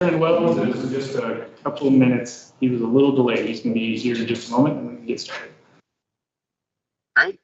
And Wells, it was just a couple of minutes. He was a little delayed. He's going to be here in just a moment and we can get started. Great.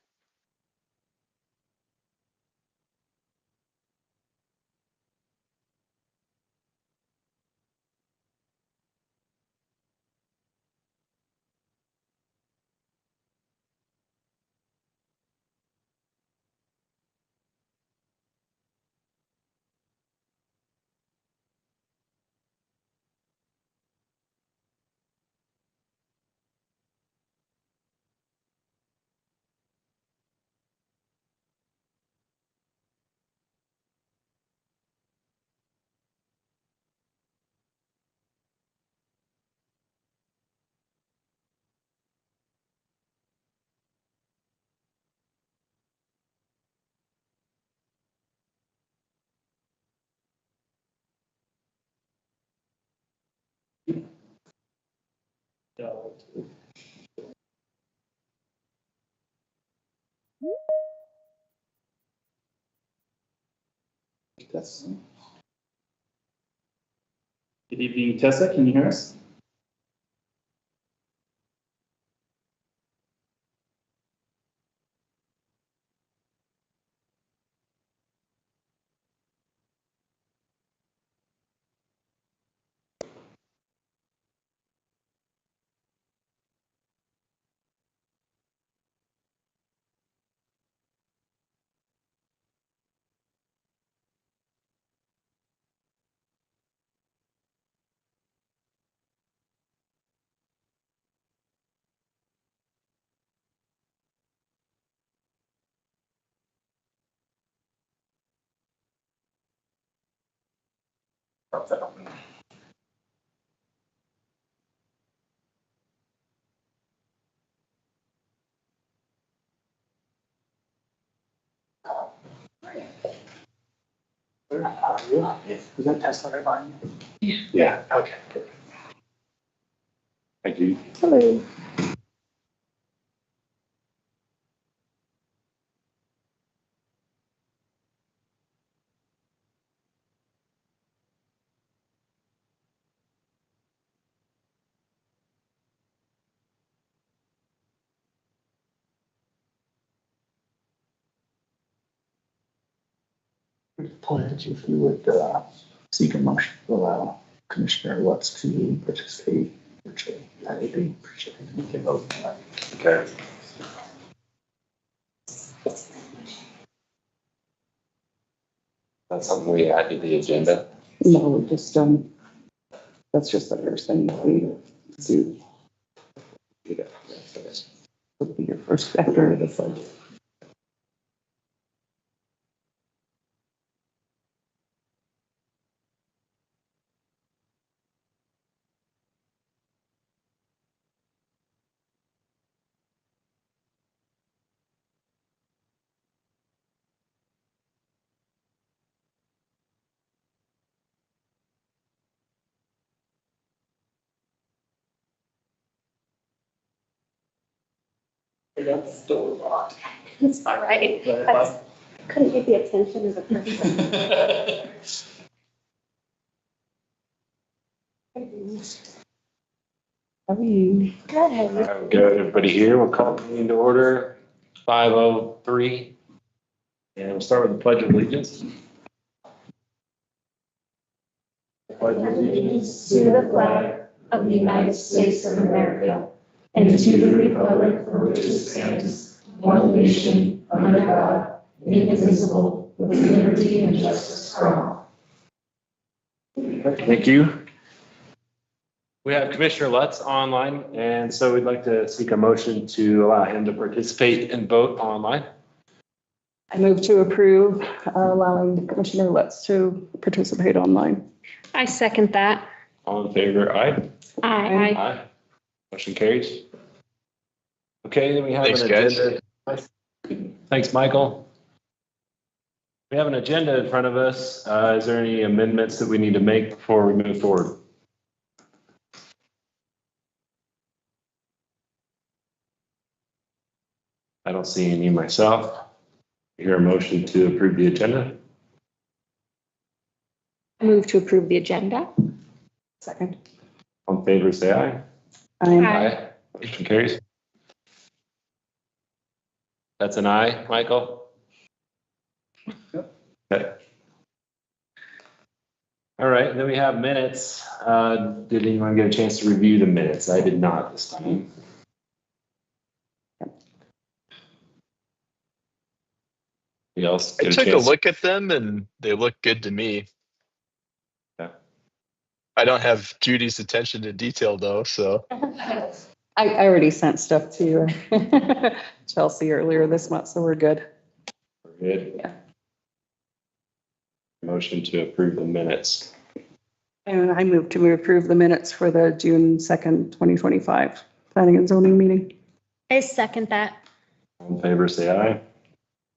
Good evening, Tessa. Can you hear us? Is that Tesla right behind you? Yeah. Okay. Thank you. Hello. Pledge, if you would seek a motion to allow Commissioner Lutz to participate virtually, that would be appreciated. We can vote on that. Okay. That's something we add to the agenda. No, just, that's just the first thing that we do. Would be your first after the pledge. That's still locked. It's all right. I couldn't get the attention of a person. How are you? Good. Good, everybody here. We'll call the meeting to order, 5:03. And we'll start with the Pledge of Allegiance. Pledge of Allegiance To the flag of the United States of America and to the republic for which it stands, one nation, under God, indivisible, with liberty and justice for all. Thank you. We have Commissioner Lutz online, and so we'd like to seek a motion to allow him to participate and vote online. I move to approve allowing Commissioner Lutz to participate online. I second that. All in favor, aye? Aye. Aye. Motion carries. Okay, then we have Thanks, an guys. agenda. Thanks, Michael. We have an agenda in front of us. Is there any amendments that we need to make before we move forward? I don't see any myself. Hear a motion to approve the agenda? I move to approve the agenda. Second. All in favor, say aye. Aye. Motion carries. That's an aye, Michael? Okay. All right, then we have minutes. Did anyone get a chance to review the minutes? I did not this time. Anybody else I get a took a chance? look at them and they look good to me. Yeah. I don't have Judy's attention to detail though, so. I already sent stuff to you, Chelsea, earlier this month, so we're good. Good. Yeah. Motion to approve the minutes. And I move to approve the minutes for the June 2nd, 2025 planning and zoning meeting. I second that. All in favor, say aye.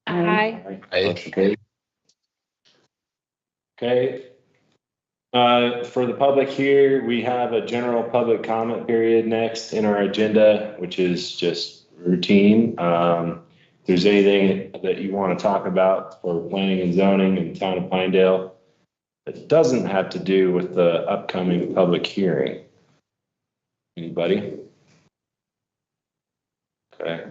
Aye. Aye. Motion carries. Okay. For the public here, we have a general public comment period next in our agenda, which is just routine. If there's anything that you want to talk about for planning and zoning in the town of Pinedale, it doesn't have to do with the upcoming public hearing. Anybody? Okay.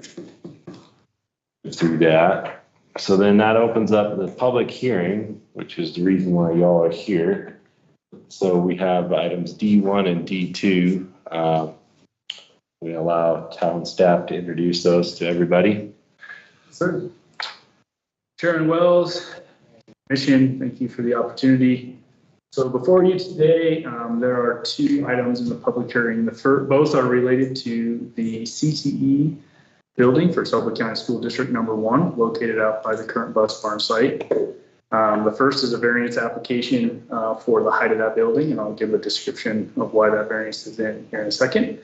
Through that. So then that opens up the public hearing, which is the reason why y'all are here. So we have items D1 and D2. We allow town staff to introduce those to everybody. Sir. Chairman Wells, Commission, thank you for the opportunity. So before you today, there are two items in the public hearing. Both are related to the CTE building for Suffolk County School District Number 1, located out by the current bus barn site. The first is a variance application for the height of that building, and I'll give a description of why that variance is in here in a second.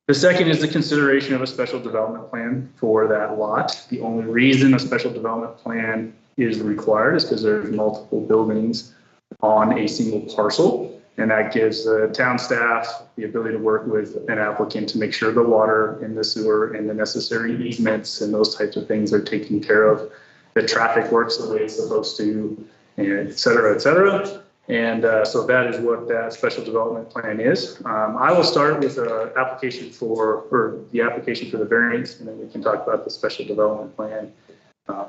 The second is the consideration of a special development plan for that lot. The only reason a special development plan is required is because there's multiple buildings on a single parcel, and that gives the town staff the ability to work with an applicant to make sure the water and the sewer and the necessary easements and those types of things are taken care of. The traffic works the way it's supposed to, and et cetera, et cetera. And so that is what that special development plan is. I will start with the application for the variance, and then we can talk about the special development plan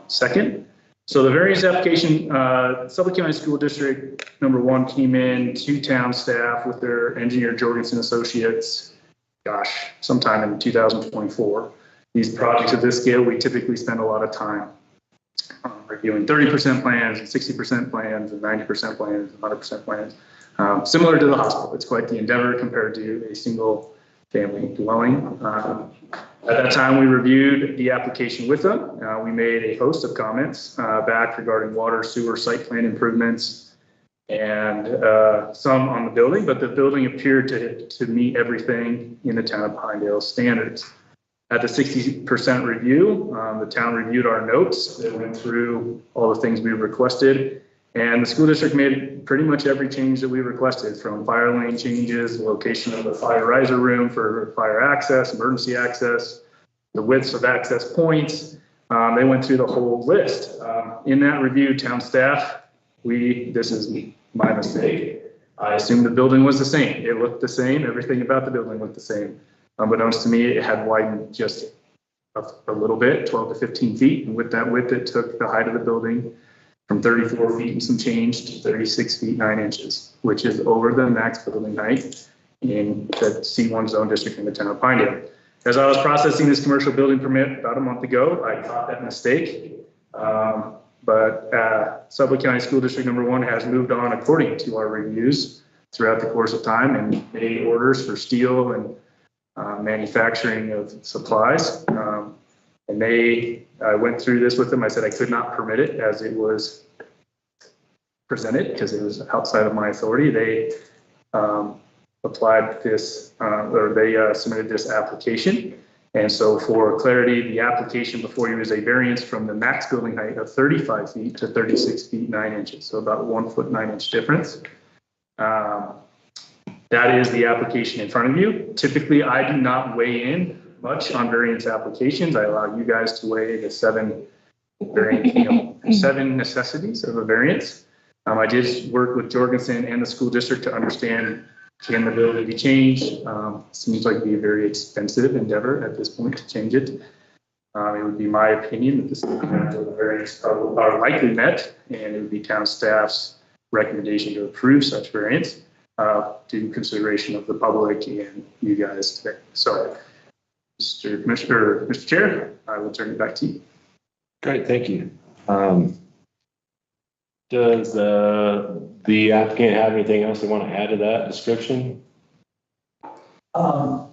second. So the variance application, Suffolk County School District Number 1 came in to town staff with their engineer Jorgensen Associates, sometime in 2024. These projects of this scale, we typically spend a lot of time reviewing 30% plans and 60% plans and 90% plans and 100% plans. Similar to the hospital, it's quite the endeavor compared to a single family dwelling. At that time, we reviewed the application with them. We made a host of comments back regarding water, sewer, site plan improvements, and some on the building, but the building appeared to meet everything in the town of Pinedale standards. At the 60% review, the town reviewed our notes. They went through all the things we requested, and the school district made pretty much every change that we requested, from fire lane changes, the location of the fire riser room for fire access, emergency access, the widths of access points. They went through the whole list. In that review, town staff, this is my mistake. I assumed the building was the same. It looked the same. Everything about the building looked the same. Unbeknownst to me, it had widened just a little bit, 12 to 15 feet. And with that width, it took the height of the building from 34 feet and some change to 36 feet 9 inches, which is over the max building height in the C1 zone district in the town of Pinedale. As I was processing this commercial building permit about a month ago, I caught that mistake. But Suffolk County School District Number 1 has moved on according to our reviews throughout the course of time and made orders for steel and manufacturing of supplies. And I went through this with them. I said I could not permit it as it was presented because it was outside of my authority. They applied this, or they submitted this application. And so for clarity, the application before you was a variance from the max building height of 35 feet to 36 feet 9 inches. So about 1 foot 9 inch difference. That is the application in front of you. Typically, I do not weigh in much on variance applications. I allow you guys to weigh the seven necessities of a variance. I did work with Jorgensen and the school district to understand Can the building be changed? Seems like it'd be a very expensive endeavor at this point to change it. It would be my opinion that this variance are likely met, and it would be town staff's recommendation to approve such variance due consideration of the public and you guys today. So, Mr. Chair, I will turn it back to you. Great, thank you. Does the applicant have anything else they want to add to that description? Yeah,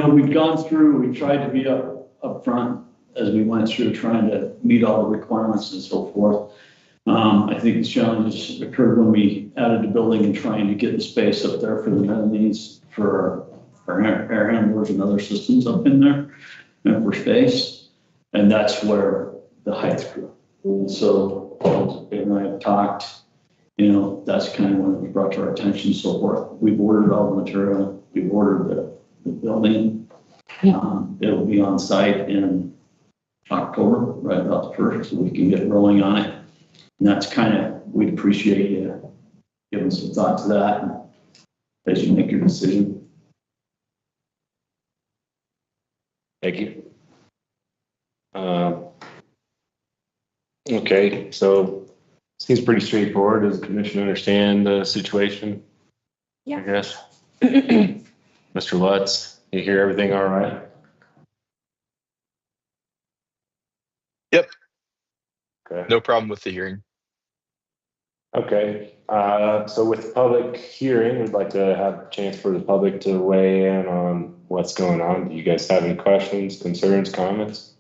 we've gone through, we tried to be up front as we went through trying to meet all the requirements and so forth. I think the challenges occurred when we added the building and trying to get the space up there for the mezzanines for our air handlers and other systems up in there and for space. And that's where the height grew. And so, and I have talked, that's kind of when it was brought to our attention. So we've ordered all the material, we've ordered the building. It'll be on site in October, right about the 1st, so we can get rolling on it. And that's kind of, we'd appreciate you giving some thought to that as you make your decision. Thank you. Okay, so seems pretty straightforward. Does the commission understand the situation? Yeah. I guess. Mr. Lutz, you hear everything all right? Yep. Okay. No problem with the hearing. Okay, so with the public hearing, we'd like to have a chance for the public to weigh in on what's going on. Do you guys have any questions, concerns, comments?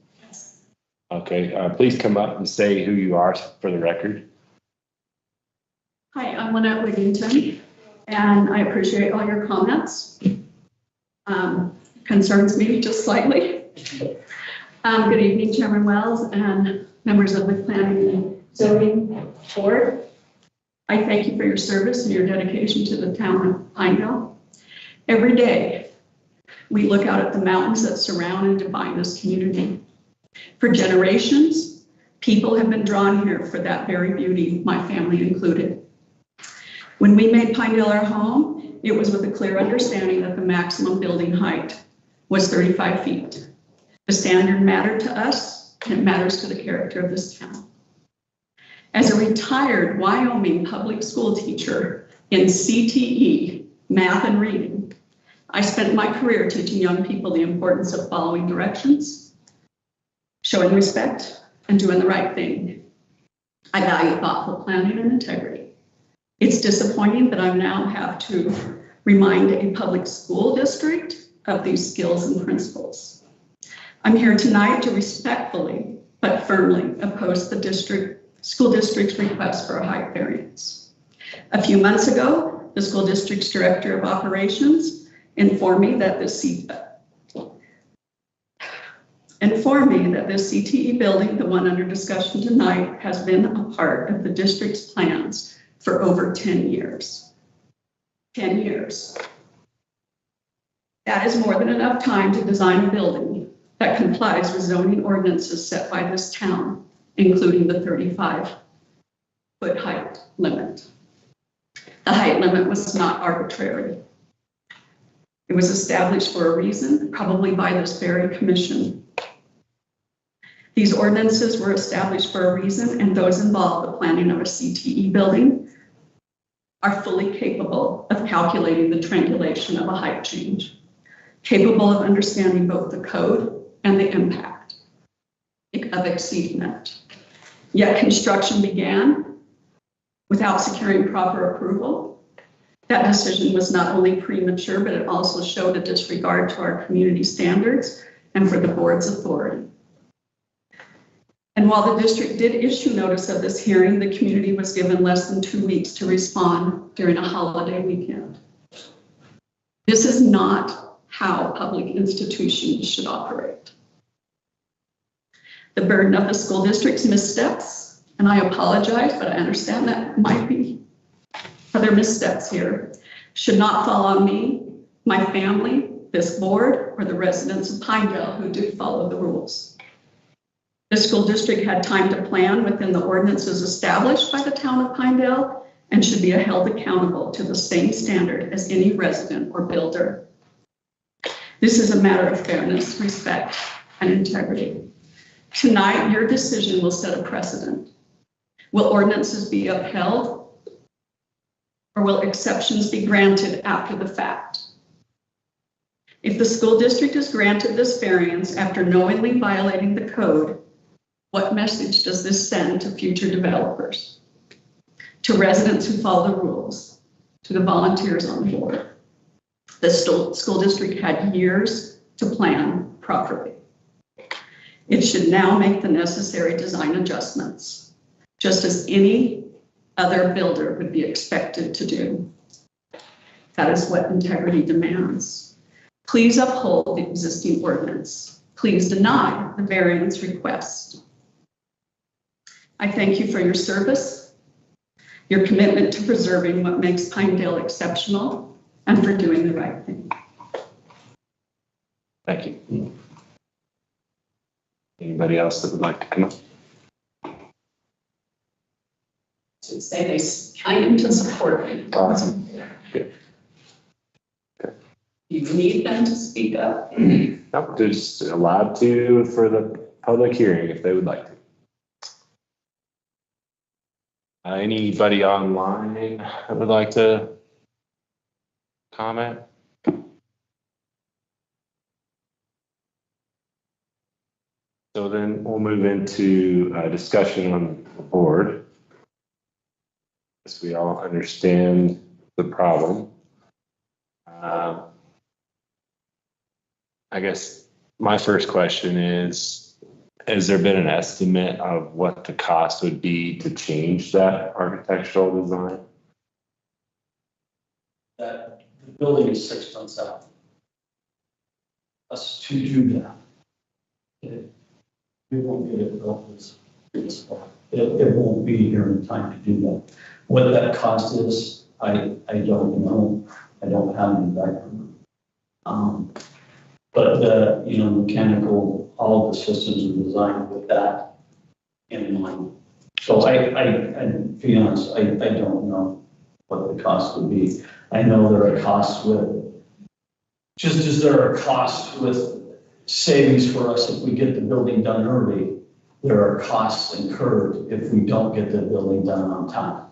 Okay, please come up and say who you are for the record. Hi, I'm Lynette Wigington, and I appreciate all your comments. Concerns me just slightly. Good evening, Chairman Wells and members of the Planning and Zoning Board. I thank you for your service and your dedication to the town of Pinedale. Every day, we look out at the mountains that surround and define this community. For generations, people have been drawn here for that very beauty, my family included. When we made Pinedale our home, it was with a clear understanding that the maximum building height was 35 feet. The standard mattered to us, and it matters to the character of this town. As a retired Wyoming public school teacher in CTE, math and reading, I spent my career teaching young people the importance of following directions, showing respect, and doing the right thing. I value thoughtful planning and integrity. It's disappointing that I now have to remind a public school district of these skills and principles. I'm here tonight to respectfully but firmly oppose the school district's request for a height variance. A few months ago, the school district's director of operations informed me that this CTE building, the one under discussion tonight, has been a part of the district's plans for over 10 years. 10 years. That is more than enough time to design a building that complies with zoning ordinances set by this town, including the 35-foot height limit. The height limit was not arbitrary. It was established for a reason, probably by this very commission. These ordinances were established for a reason, and those involved the planning of a CTE building are fully capable of calculating the triangulation of a height change, capable of understanding both the code and the impact of exceeding it. Yet construction began without securing proper approval. That decision was not only premature, but it also showed a disregard to our community standards and for the board's authority. And while the district did issue notice of this hearing, the community was given less than 2 weeks to respond during a holiday weekend. This is not how public institutions should operate. The burden of the school district's missteps, and I apologize, but I understand that might be other missteps here, should not fall on me, my family, this board, or the residents of Pinedale who do follow the rules. The school district had time to plan within the ordinances established by the town of Pinedale and should be held accountable to the same standard as any resident or builder. This is a matter of fairness, respect, and integrity. Tonight, your decision will set a precedent. Will ordinances be upheld, or will exceptions be granted after the fact? If the school district is granted this variance after knowingly violating the code, what message does this send to future developers, to residents who follow the rules, to the volunteers on the board? The school district had years to plan properly. It should now make the necessary design adjustments, just as any other builder would be expected to do. That is what integrity demands. Please uphold the existing ordinance. Please deny the variance request. I thank you for your service, your commitment to preserving what makes Pinedale exceptional, and for doing the right thing. Thank you. Anybody else that would like to come up? To say they came to support me. Awesome. Good. You need them to speak up. Nope, they're just allowed to for the public hearing if they would like to. Anybody online that would like to comment? So then we'll move into a discussion on the board. As we all understand the problem. I guess my first question is, has there been an estimate of what the cost would be to change that architectural design? That the building is 6 months out. Us to do that. We won't get it built this fall. It won't be here in time to do that. What that cost is, I don't know. I don't have any background. But the, mechanical, all the systems are designed with that in mind. So to be honest, I don't know what the cost would be. I know there are costs with, just as there are costs with savings for us if we get the building done early, there are costs incurred if we don't get the building done on time.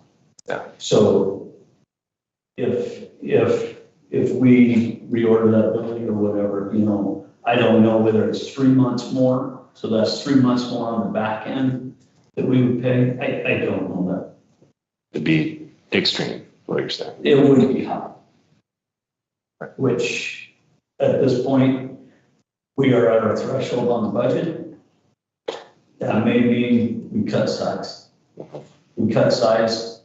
Yeah. So if we reorder that building or whatever, I don't know whether it's 3 months more. So that's 3 months more on the back end that we would pay. I don't know that. It'd be extreme, what you're saying. It would be high. Which at this point, we are at our threshold on the budget. That may mean we cut size. We cut size.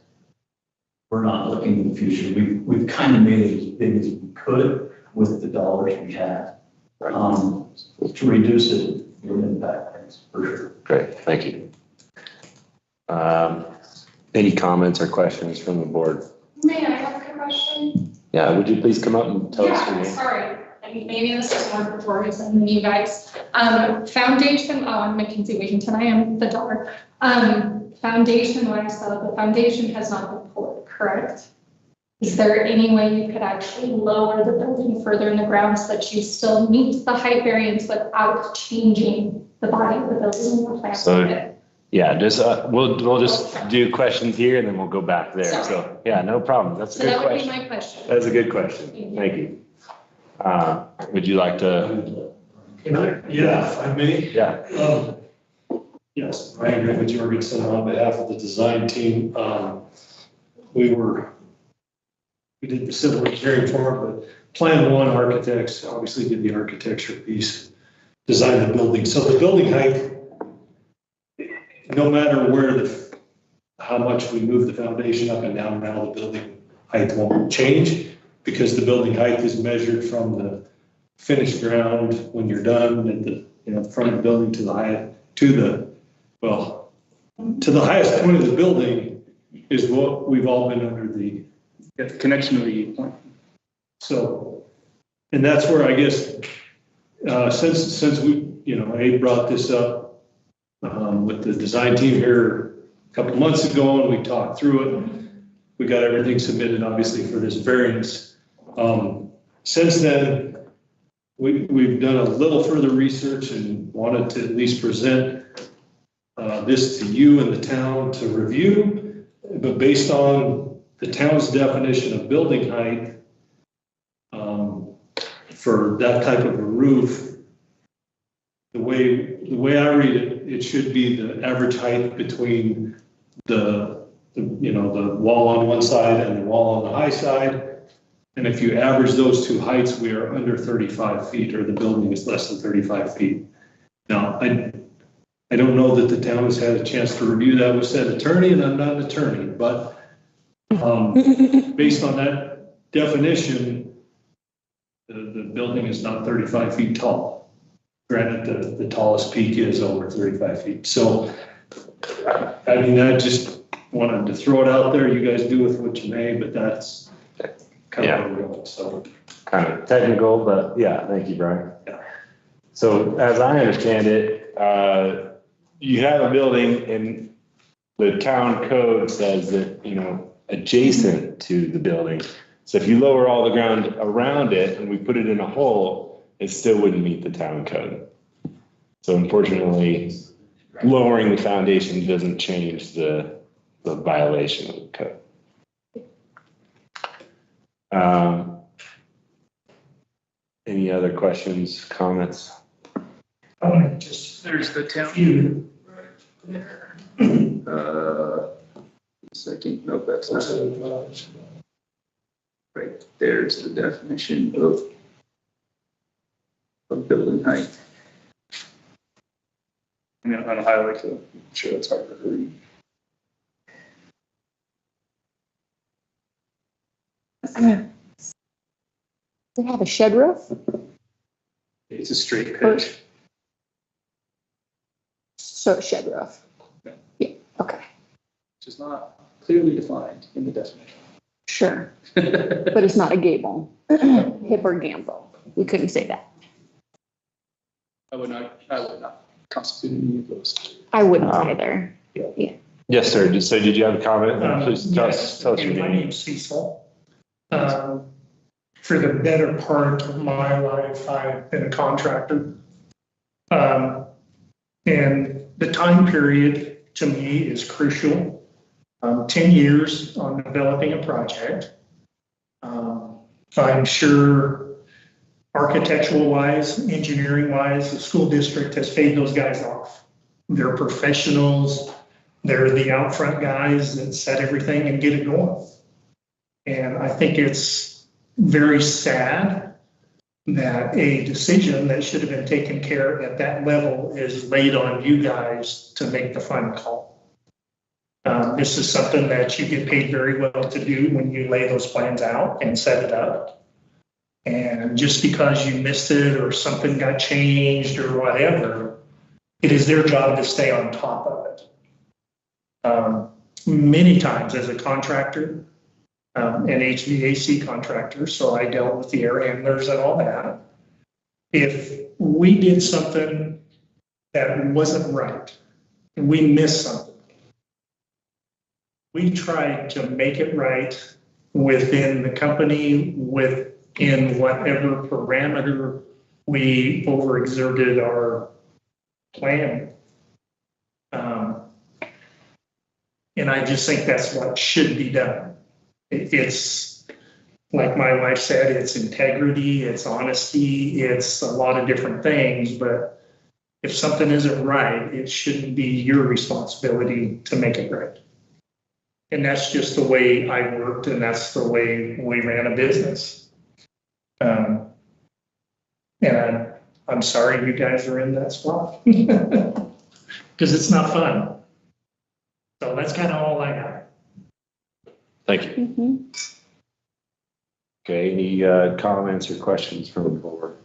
We're not looking to the future. We've kind of made it as big as we could with the dollars we had. To reduce it would impact things for sure. Great, thank you. Any comments or questions from the board? May I ask a question? Yeah, would you please come up and tell us your name? Sorry. Maybe this is more for Boris and you guys. Foundation, I'm Mackenzie Washington. I am the daughter. Foundation, what I saw, the foundation has not been poured, correct? Is there any way you could actually lower the building further in the ground so that you still meet the height variance without changing the body of the building in the plan? So, yeah, just we'll just do questions here and then we'll go back there. Sorry. So yeah, no problem. That's a good question. So that would be my question. That's a good question. Thank you. Would you like to? Can I? Yeah, if I may. Yeah. Yes, Ryan Griffith Jorgensen on behalf of the design team. We did the civil engineering for it, but Plan 1 architects obviously did the architecture piece, designed the building. So the building height, no matter how much we move the foundation up and down, now the building height won't change because the building height is measured from the finished ground when you're done at the front of the building to the highest point of the building is what we've all been under the connection to the point. So, and that's where I guess since we, Abe brought this up with the design team here a couple months ago and we talked through it. we got everything submitted, obviously, for this variance. Since then, we've done a little further research and wanted to at least present this to you and the town to review. But based on the town's definition of building height, for that type of a roof, the way I read it, it should be the average height between the wall on one side and the wall on the high side. And if you average those two heights, we are under 35 feet, or the building is less than 35 feet. Now, I don't know that the town has had a chance to review that with said attorney, and I'm not an attorney, but based on that definition, the building is not 35 feet tall. Granted, the tallest peak is over 35 feet. So, I mean, I just wanted to throw it out there. You guys do with what you may, but that's kind of where we're going. So, kind of technical, but yeah, thank you, Brian. Yeah. So as I understand it, you have a building and the town code says that, adjacent to the building. So if you lower all the ground around it and we put it in a hole, it still wouldn't meet the town code. So unfortunately, lowering the foundation doesn't change the violation of the code. Any other questions, comments? There's the town. Second, nope, that's not. Right, there's the definition of building height. I'm gonna highlight to sure it's hard to read. They have a shed roof? It's a straight pitch. So a shed roof. Yeah, okay. Which is not clearly defined in the definition. Sure. But it's not a gable, hip or gambrel. We couldn't say that. I would not constitute any of those. I wouldn't either. Yeah. Yes, sir. So did you have a comment? Please tell us your My name. name's Cecil. For the better part of my life, I've been a contractor. And the time period to me is crucial. 10 years on developing a project. I'm sure architectural wise, engineering wise, the school district has paid those guys off. They're professionals. They're the out front guys that set everything and get it going. And I think it's very sad that a decision that should have been taken care of at that level is laid on you guys to make the final call. This is something that you get paid very well to do when you lay those plans out and set it up. And just because you missed it or something got changed or whatever, it is their job to stay on top of it. Many times as a contractor, an HVAC contractor, so I dealt with the air handlers and all that. If we did something that wasn't right, and we missed something, we tried to make it right within the company, within whatever parameter we overexerted our plan. And I just think that's what should be done. It's like my wife said, it's integrity, it's honesty, it's a lot of different things, but if something isn't right, it shouldn't be your responsibility to make it right. And that's just the way I worked, and that's the way we ran a business. And I'm sorry you guys are in that spot because it's not fun. So that's kind of all I got. Thank you. Mm-hmm. Okay, any comments or questions from the board?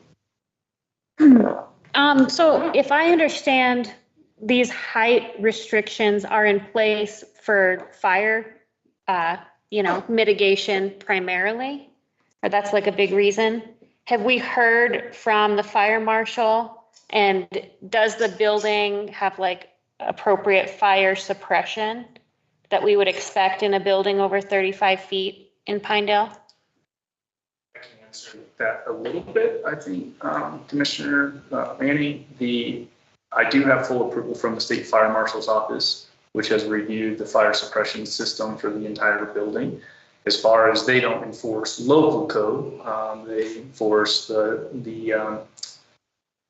So if I understand, these height restrictions are in place for fire, mitigation primarily, or that's like a big reason. Have we heard from the fire marshal, and does the building have like appropriate fire suppression that we would expect in a building over 35 feet in Pinedale? I can answer that a little bit, I think, Commissioner Manning. I do have full approval from the State Fire Marshal's office, which has reviewed the fire suppression system for the entire building. As far as they don't enforce local code, they enforce the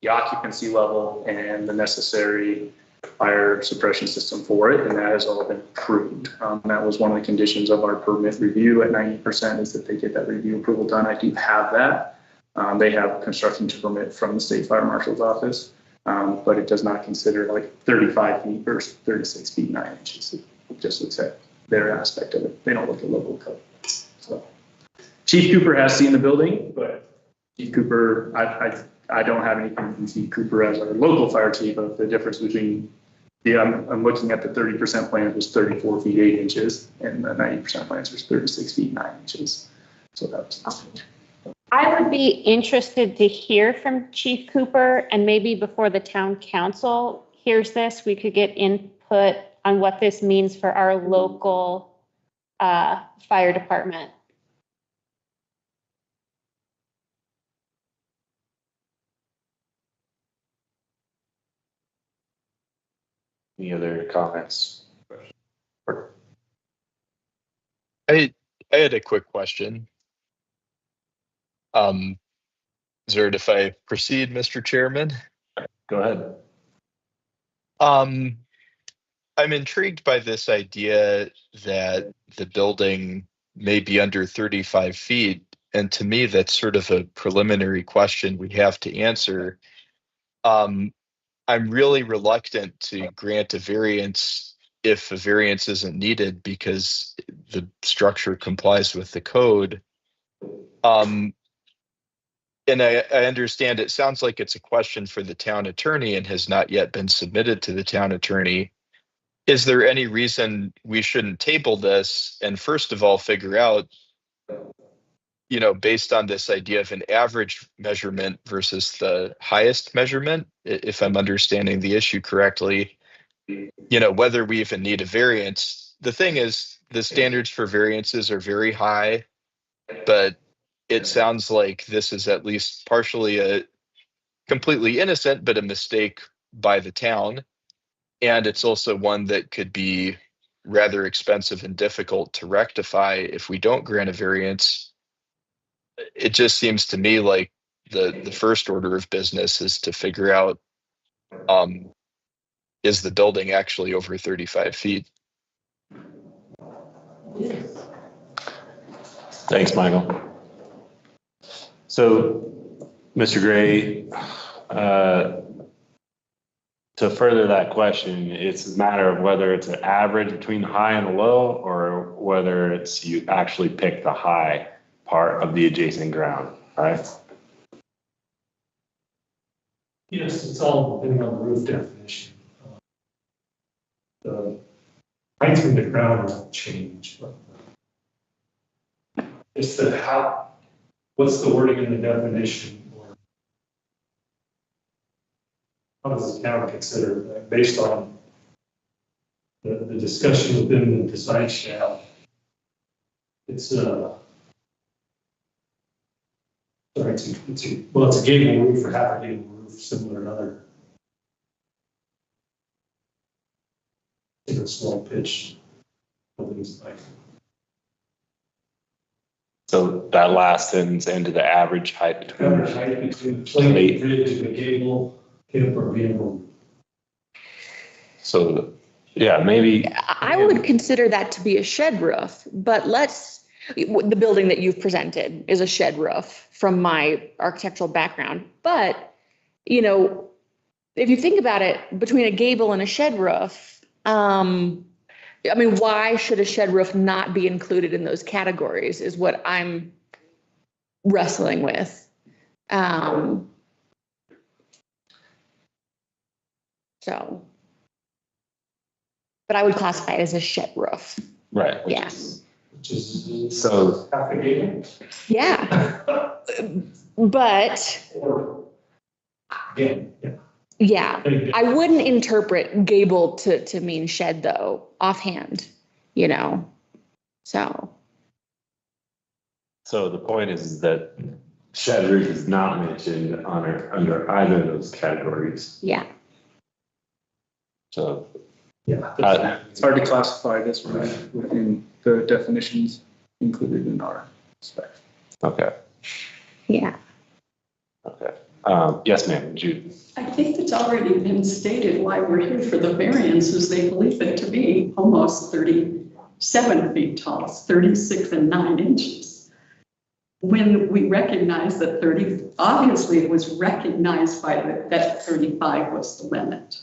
occupancy level and the necessary fire suppression system for it, and that has all been approved. That was one of the conditions of our permit review at 90% is that they get that review approval done. I do have that. They have construction permit from the State Fire Marshal's office, but it does not consider like 35 feet versus 36 feet 9 inches. It just looks at their aspect of it. They don't look at local code. So Chief Cooper has seen the building, but Chief Cooper, I don't have anything from Chief Cooper as our local fire chief of the difference between I'm looking at the 30% plans was 34 feet 8 inches and the 90% plans was 36 feet 9 inches. So that's. I would be interested to hear from Chief Cooper, and maybe before the town council hears this, we could get input on what this means for our local fire department. Any other comments? I had a quick question. Is there, if I proceed, Mr. Chairman? Go ahead. I'm intrigued by this idea that the building may be under 35 feet. And to me, that's sort of a preliminary question we have to answer. I'm really reluctant to grant a variance if a variance isn't needed because the structure complies with the code. And I understand it sounds like it's a question for the town attorney and has not yet been submitted to the town attorney. Is there any reason we shouldn't table this and first of all figure out, based on this idea of an average measurement versus the highest measurement, if I'm understanding the issue correctly, whether we even need a variance. The thing is, the standards for variances are very high, but it sounds like this is at least partially a completely innocent, but a mistake by the town. And it's also one that could be rather expensive and difficult to rectify if we don't grant a variance. It just seems to me like the first order of business is to figure out, is the building actually over 35 feet? Thanks, Michael. So, Mr. Gray, to further that question, it's a matter of whether it's an average between the high and the low, or whether it's you actually pick the high part of the adjacent ground, right? Yes, it's all depending on the roof definition. The height from the ground won't change. It's what's the wording in the definition? Or how does the town consider that based on the discussion within the design staff? It's a gable roof or half a gable roof, similar to other small pitch buildings like. So that last sentence into the average height between. Average height between the plate ridge and the gable, hip or gable. So, yeah, maybe. I would consider that to be a shed roof, but the building that you've presented is a shed roof from my architectural background. But, if you think about it, between a gable and a shed roof, why should a shed roof not be included in those categories is what I'm wrestling with. But I would classify it as a shed roof. Right. Yes. Which is so half a gable. Yeah. But. Again, yeah. Yeah, I wouldn't interpret gable to mean shed though, offhand. So. So the point is that shed roof is not mentioned under either of those categories. Yeah. So, Yeah, it's hard to classify this within the definitions included in our spec. okay. Yeah. Okay. Yes, ma'am, Jude. I think it's already been stated why we're here for the variances. They believe it to be almost 37 feet tall, 36 and 9 inches. When we recognize that obviously it was recognized by that 35 was the limit.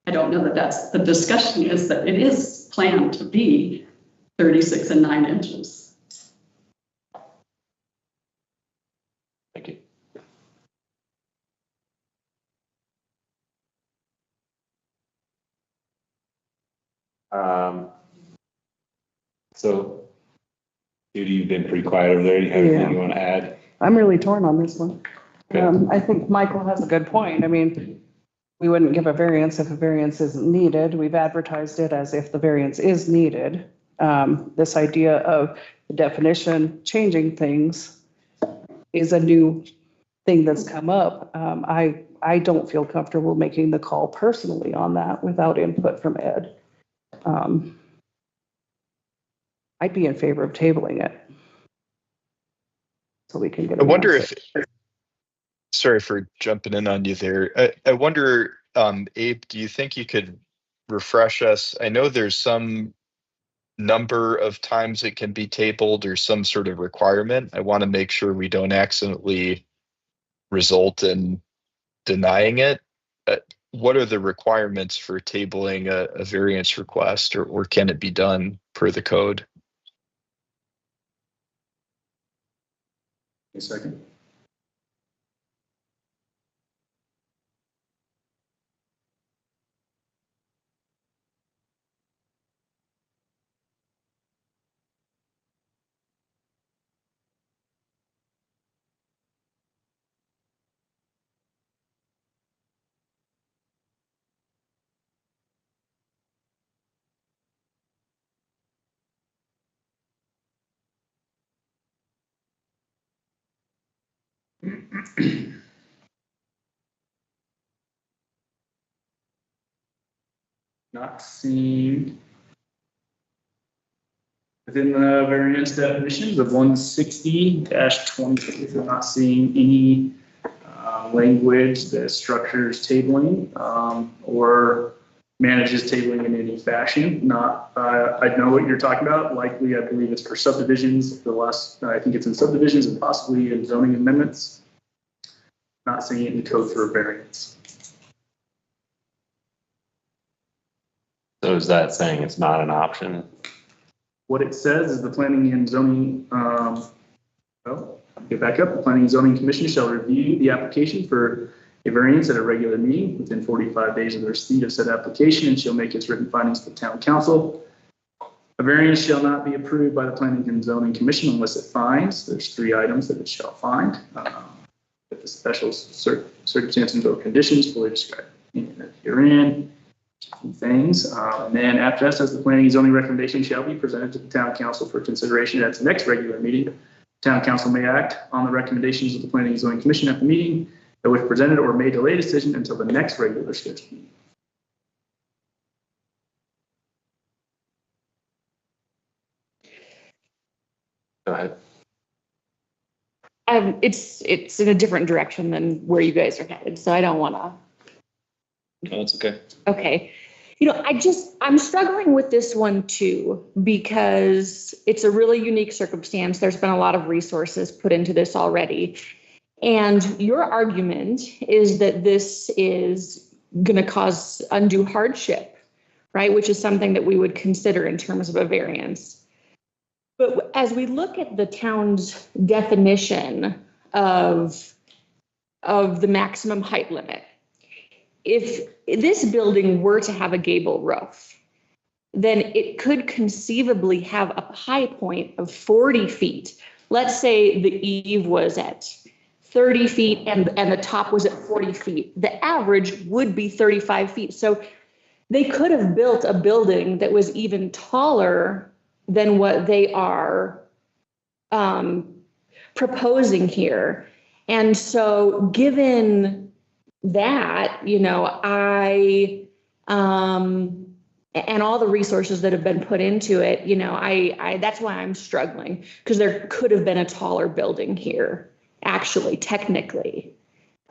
I don't know that that's, the discussion is that it is planned to be 36 and 9 inches. Thank you. So, Judy, you've been pretty quiet over there. Do you have anything you want to add? I'm really torn on this one. Okay. I think Michael has a good point. I mean, we wouldn't give a variance if a variance isn't needed. We've advertised it as if the variance is needed. This idea of the definition changing things is a new thing that's come up. I don't feel comfortable making the call personally on that without input from Ed. I'd be in favor of tabling it. So we can get. I wonder if, sorry for jumping in on you there. I wonder, Abe, do you think you could refresh us? I know there's some number of times it can be tabled or some sort of requirement. I want to make sure we don't accidentally result in denying it. What are the requirements for tabling a variance request, or can it be done per the code? A second. Not seen within the variance definitions of 160-26. I'm not seeing any language that structures tabling or manages tabling in any fashion. I know what you're talking about. Likely, I believe it's for subdivisions. I think it's in subdivisions and possibly in zoning amendments. Not seeing it in the code for a variance. So is that saying it's not an option? What it says is the planning and zoning, get back up. The planning and zoning commission shall review the application for a variance at a regular meeting within 45 days of the receipt of said application and shall make its written findings to the town council. A variance shall not be approved by the planning and zoning commission unless it finds. There's 3 items that it shall find. With the special circumstances or conditions fully described herein. Things. And then after that says the planning and zoning recommendation shall be presented to the town council for consideration at its next regular meeting. Town council may act on the recommendations of the planning and zoning commission at the meeting that was presented or may delay decision until the next regular scheduled meeting. Go ahead. It's in a different direction than where you guys are headed, so I don't want to. No, it's okay. Okay. I'm struggling with this one too, because it's a really unique circumstance. There's been a lot of resources put into this already. And your argument is that this is going to cause undue hardship, right? Which is something that we would consider in terms of a variance. But as we look at the town's definition of the maximum height limit, if this building were to have a gable roof, then it could conceivably have a high point of 40 feet. Let's say the eave was at 30 feet and the top was at 40 feet. The average would be 35 feet. So they could have built a building that was even taller than what they are proposing here. And so given that, you know, and all the resources that have been put into it, you know, I that's why I'm struggling, because there could have been a taller building here, actually, technically,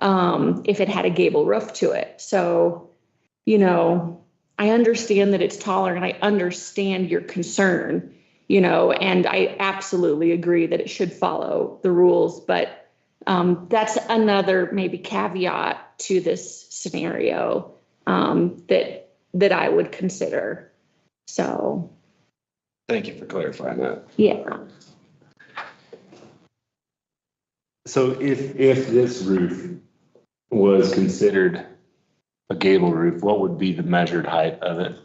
if it had a gable roof to it. So, you know, I understand that it's taller and I understand your concern, you know, and I absolutely agree that it should follow the rules, but that's another maybe caveat to this scenario that I would consider. So. Thank you for clarifying that. Yeah. So if this roof was considered a gable roof, what would be the measured height of it?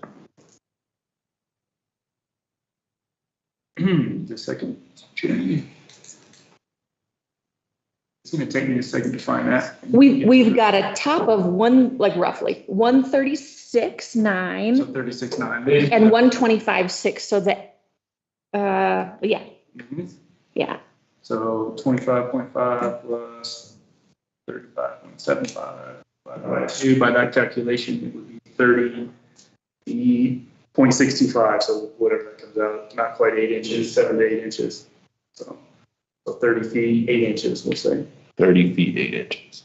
The second, Jenny. It's gonna take me a second to find that. We've got a top of roughly 136.9. So 36.9. And 125.6, so that, yeah. Mhm. Yeah. So 25.5 plus 35.75 divided by 2. By that calculation, it would be 30.65. So whatever that comes out, not quite 8 inches, 7 to 8 inches. So 30 feet, 8 inches, we'll say. 30 feet, 8 inches.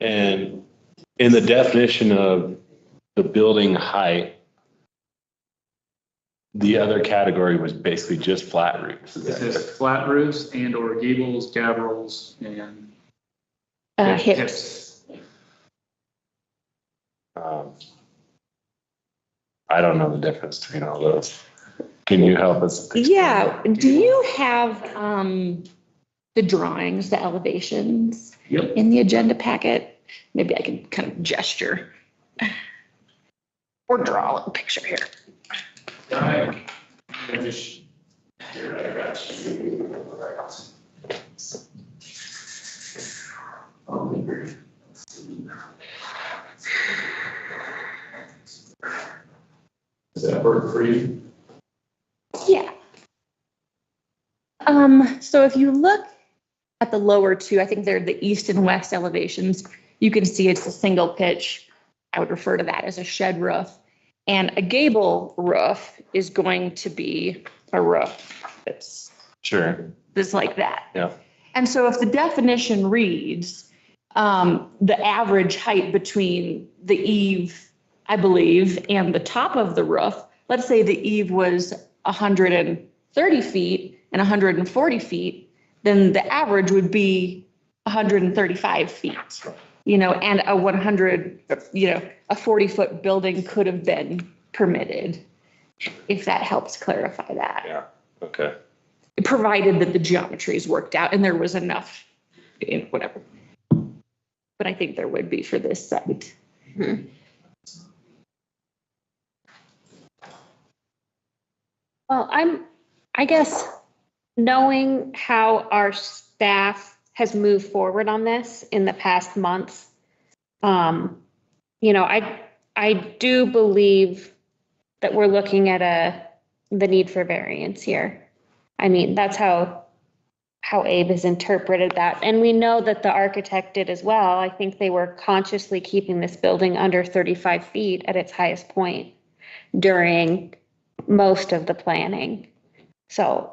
And in the definition of the building height, the other category was basically just flat roofs. It says flat roofs and or gables, gabrels, and hips. I don't know the difference between all those. Can you help us? Yeah. Do you have the drawings, the elevations in the agenda packet? Maybe I can kind of gesture or draw a little picture here. Does that work for you? Yeah. So if you look at the lower two, I think they're the east and west elevations, you can see it's a single pitch. I would refer to that as a shed roof. And a gable roof is going to be a roof that's like that. Yeah. And so if the definition reads, the average height between the eave, I believe, and the top of the roof, let's say the eave was 130 feet and 140 feet, then the average would be 135 feet, you know, and a 40-foot building could have been permitted, if that helps clarify that. Yeah, okay. Provided that the geometry is worked out and there was enough, whatever. But I think there would be for this site. Well, I guess, knowing how our staff has moved forward on this in the past months, you know, I do believe that we're looking at the need for variance here. I mean, that's how Abe has interpreted that. And we know that the architect did as well. I think they were consciously keeping this building under 35 feet at its highest point during most of the planning. So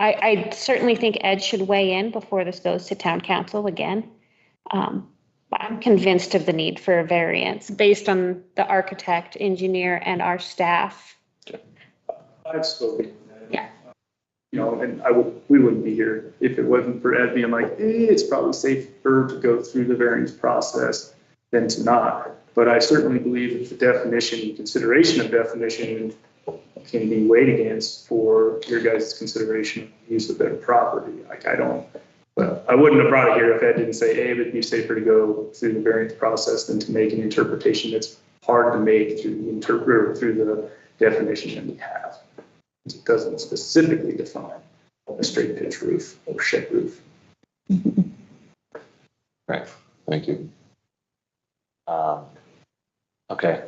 I certainly think Ed should weigh in before this goes to town council again. But I'm convinced of the need for a variance based on the architect, engineer, and our staff. I've spoken. Yeah. You know, and we wouldn't be here if it wasn't for Ed being like, it's probably safer to go through the variance process than to not. But I certainly believe that the definition, consideration of definition can be weighed against for your guys' consideration of use of their property. But I wouldn't have brought it here if Ed didn't say, hey, it'd be safer to go through the variance process than to make an interpretation that's hard to make through the definition that we have. It doesn't specifically define a straight pitch roof or shed roof. Right, thank you. Okay,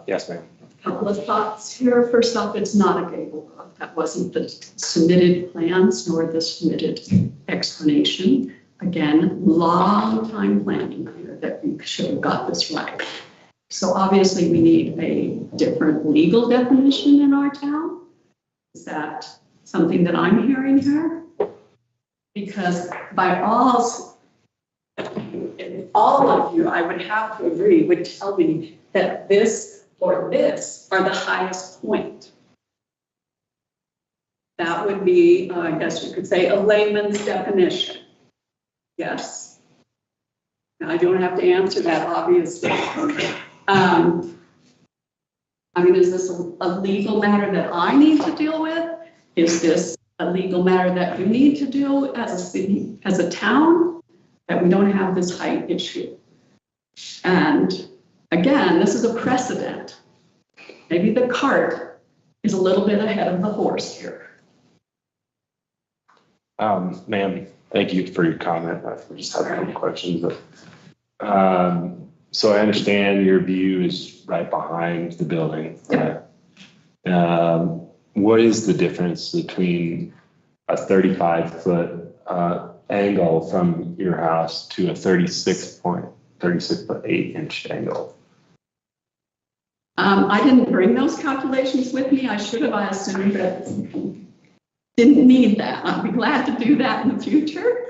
yes, ma'am. Couple of thoughts here. First off, it's not a gable roof. That wasn't the submitted plans nor the submitted explanation. Again, long time planning here that we should have got this right. So obviously we need a different legal definition in our town. Is that something that I'm hearing here? Because by all of you, I would have to agree, would tell me that this or this are the highest point. That would be, I guess you could say, a layman's definition. Yes? Now, I don't have to answer that, obviously. I mean, is this a legal matter that I need to deal with? Is this a legal matter that we need to do as a city, as a town, that we don't have this height issue? And again, this is a precedent. Maybe the cart is a little bit ahead of the horse here. Ma'am, thank you for your comment. I just have a couple questions. So I understand your view is right behind the building. What is the difference between a 35-foot angle from your house to a 36.8-inch angle? I didn't bring those calculations with me. I should have. I assumed that didn't need that. I'll be glad to do that in the future.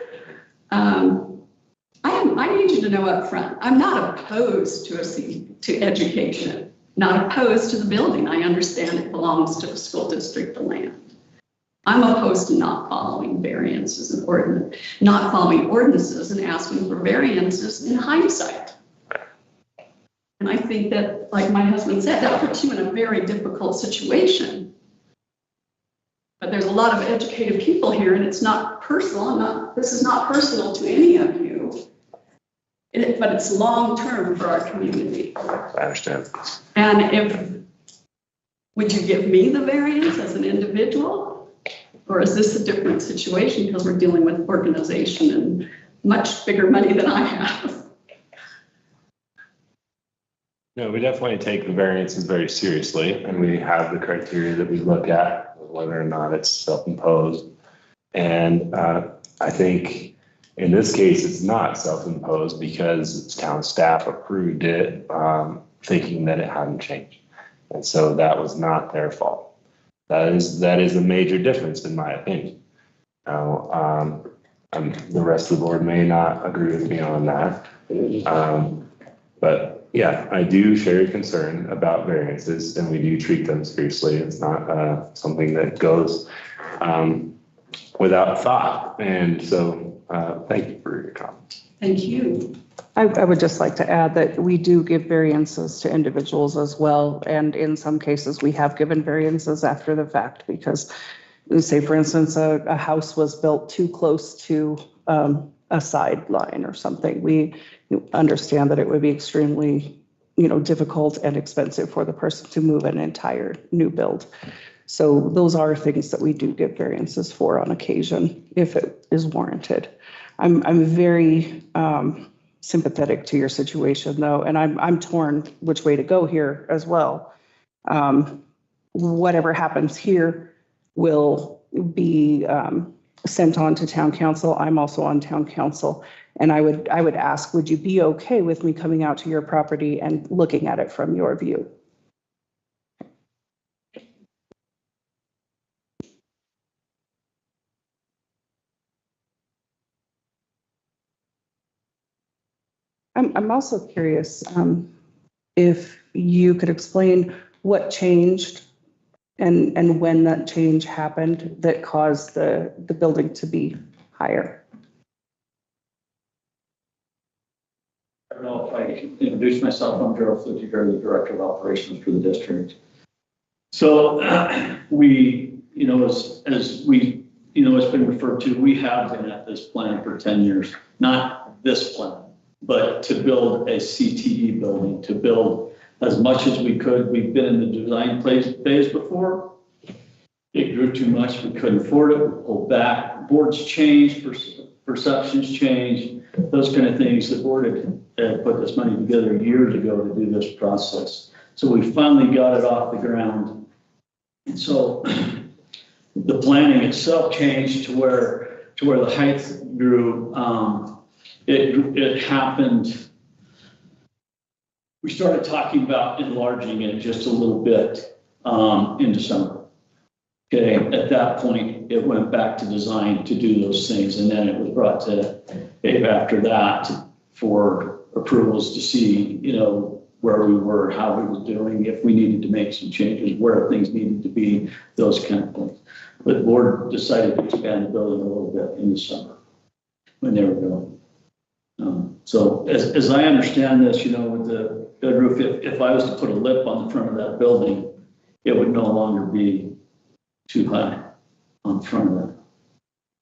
I need you to know up front, I'm not opposed to education, not opposed to the building. I understand it belongs to the school district, the land. I'm opposed to not following variances and not following ordinances and asking for variances in hindsight. And I think that, like my husband said, that puts you in a very difficult situation. But there's a lot of educated people here, and it's not personal. This is not personal to any of you. But it's long-term for our community. I understand. And would you give me the variance as an individual? Or is this a different situation because we're dealing with organization and much bigger money than I have? No, we definitely take the variances very seriously, and we have the criteria that we look at, whether or not it's self-imposed. And I think in this case, it's not self-imposed because town staff approved it, thinking that it hadn't changed. And so that was not their fault. That is a major difference in my opinion. Now, the rest of the board may not agree with me on that. But yeah, I do share your concern about variances, and we do treat them seriously. It's not something that goes without thought. And so thank you for your comments. Thank you. I would just like to add that we do give variances to individuals as well. And in some cases, we have given variances after the fact because, say, for instance, a house was built too close to a sideline or something. We understand that it would be extremely, difficult and expensive for the person to move an entire new build. So those are things that we do give variances for on occasion if it is warranted. I'm very sympathetic to your situation though, and I'm torn which way to go here as well. Whatever happens here will be sent on to town council. I'm also on town council, and I would ask, would you be okay with me coming out to your property and looking at it from your view? I'm also curious if you could explain what changed and when that change happened that caused the building to be higher. I don't know if I can introduce myself. I'm Gerald Flutiger, the Director of Operations for the district. So we, as we, it's been referred to, we have been at this plan for 10 years, not this plan, but to build a CTE building, to build as much as we could. We've been in the design phase before. It grew too much. We couldn't afford it. We pulled back. Boards changed, perceptions changed. those kind of things. The board had put this money together years ago to do this process. So we finally got it off the ground. And so the planning itself changed to where the height grew. It happened. We started talking about enlarging it just a little bit in December. Okay, at that point, it went back to design to do those things, and then it was brought to Dave after that for approvals to see, you know, where we were, how we were doing, if we needed to make some changes, where things needed to be, those kind of things. But the board decided to expand the building a little bit in the summer when they were going. So as I understand this, you know, with the roof, if I was to put a lip on the front of that building, it would no longer be too high on the front of that.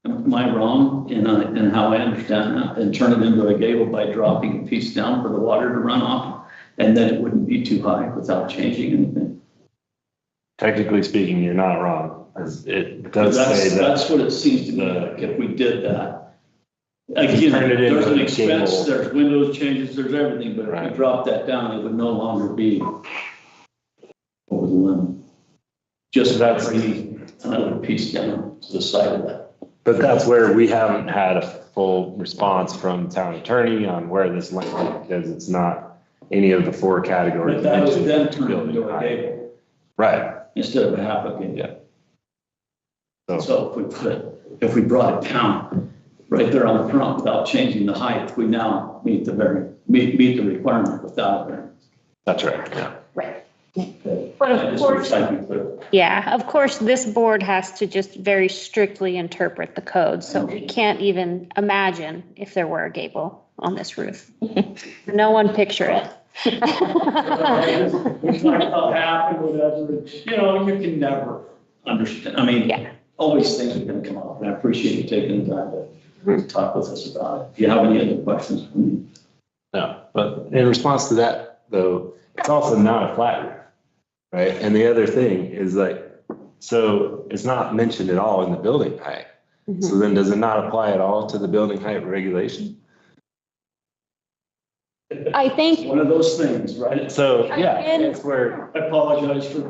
Am I wrong in how I understand that? And turn it into a gable by dropping a piece down for the water to run off, and then it wouldn't be too high without changing anything? Technically speaking, you're not wrong. As it does say that. That's what it seems to me like if we did that. Again, there's an expense, there's windows changes, there's everything, but if we drop that down, it would no longer be over the limit. Just that's another piece down to the side of that. But that's where we haven't had a full response from town attorney on where this went, because it's not any of the four categories. But that was then turned into a gable. Right. Instead of a half a gable. Yeah. So if we brought it down right there on the front without changing the height, we now meet the requirement without a variance. That's right. Yeah. Right. But of course, of course, this board has to just very strictly interpret the code. So we can't even imagine if there were a gable on this roof. No one picture it. It's not about half or whatever. You know, you can never understand. I mean, always things are going to come up, and I appreciate you taking the time to talk with us about it. Do you have any other questions for me? No, but in response to that, though, it's also not a flat roof, right? And the other thing is like, so it's not mentioned at all in the building height. Mm-hmm. So then does it not apply at all to the building height regulation? I think it's one of those things, right? So yeah, it's where I apologize for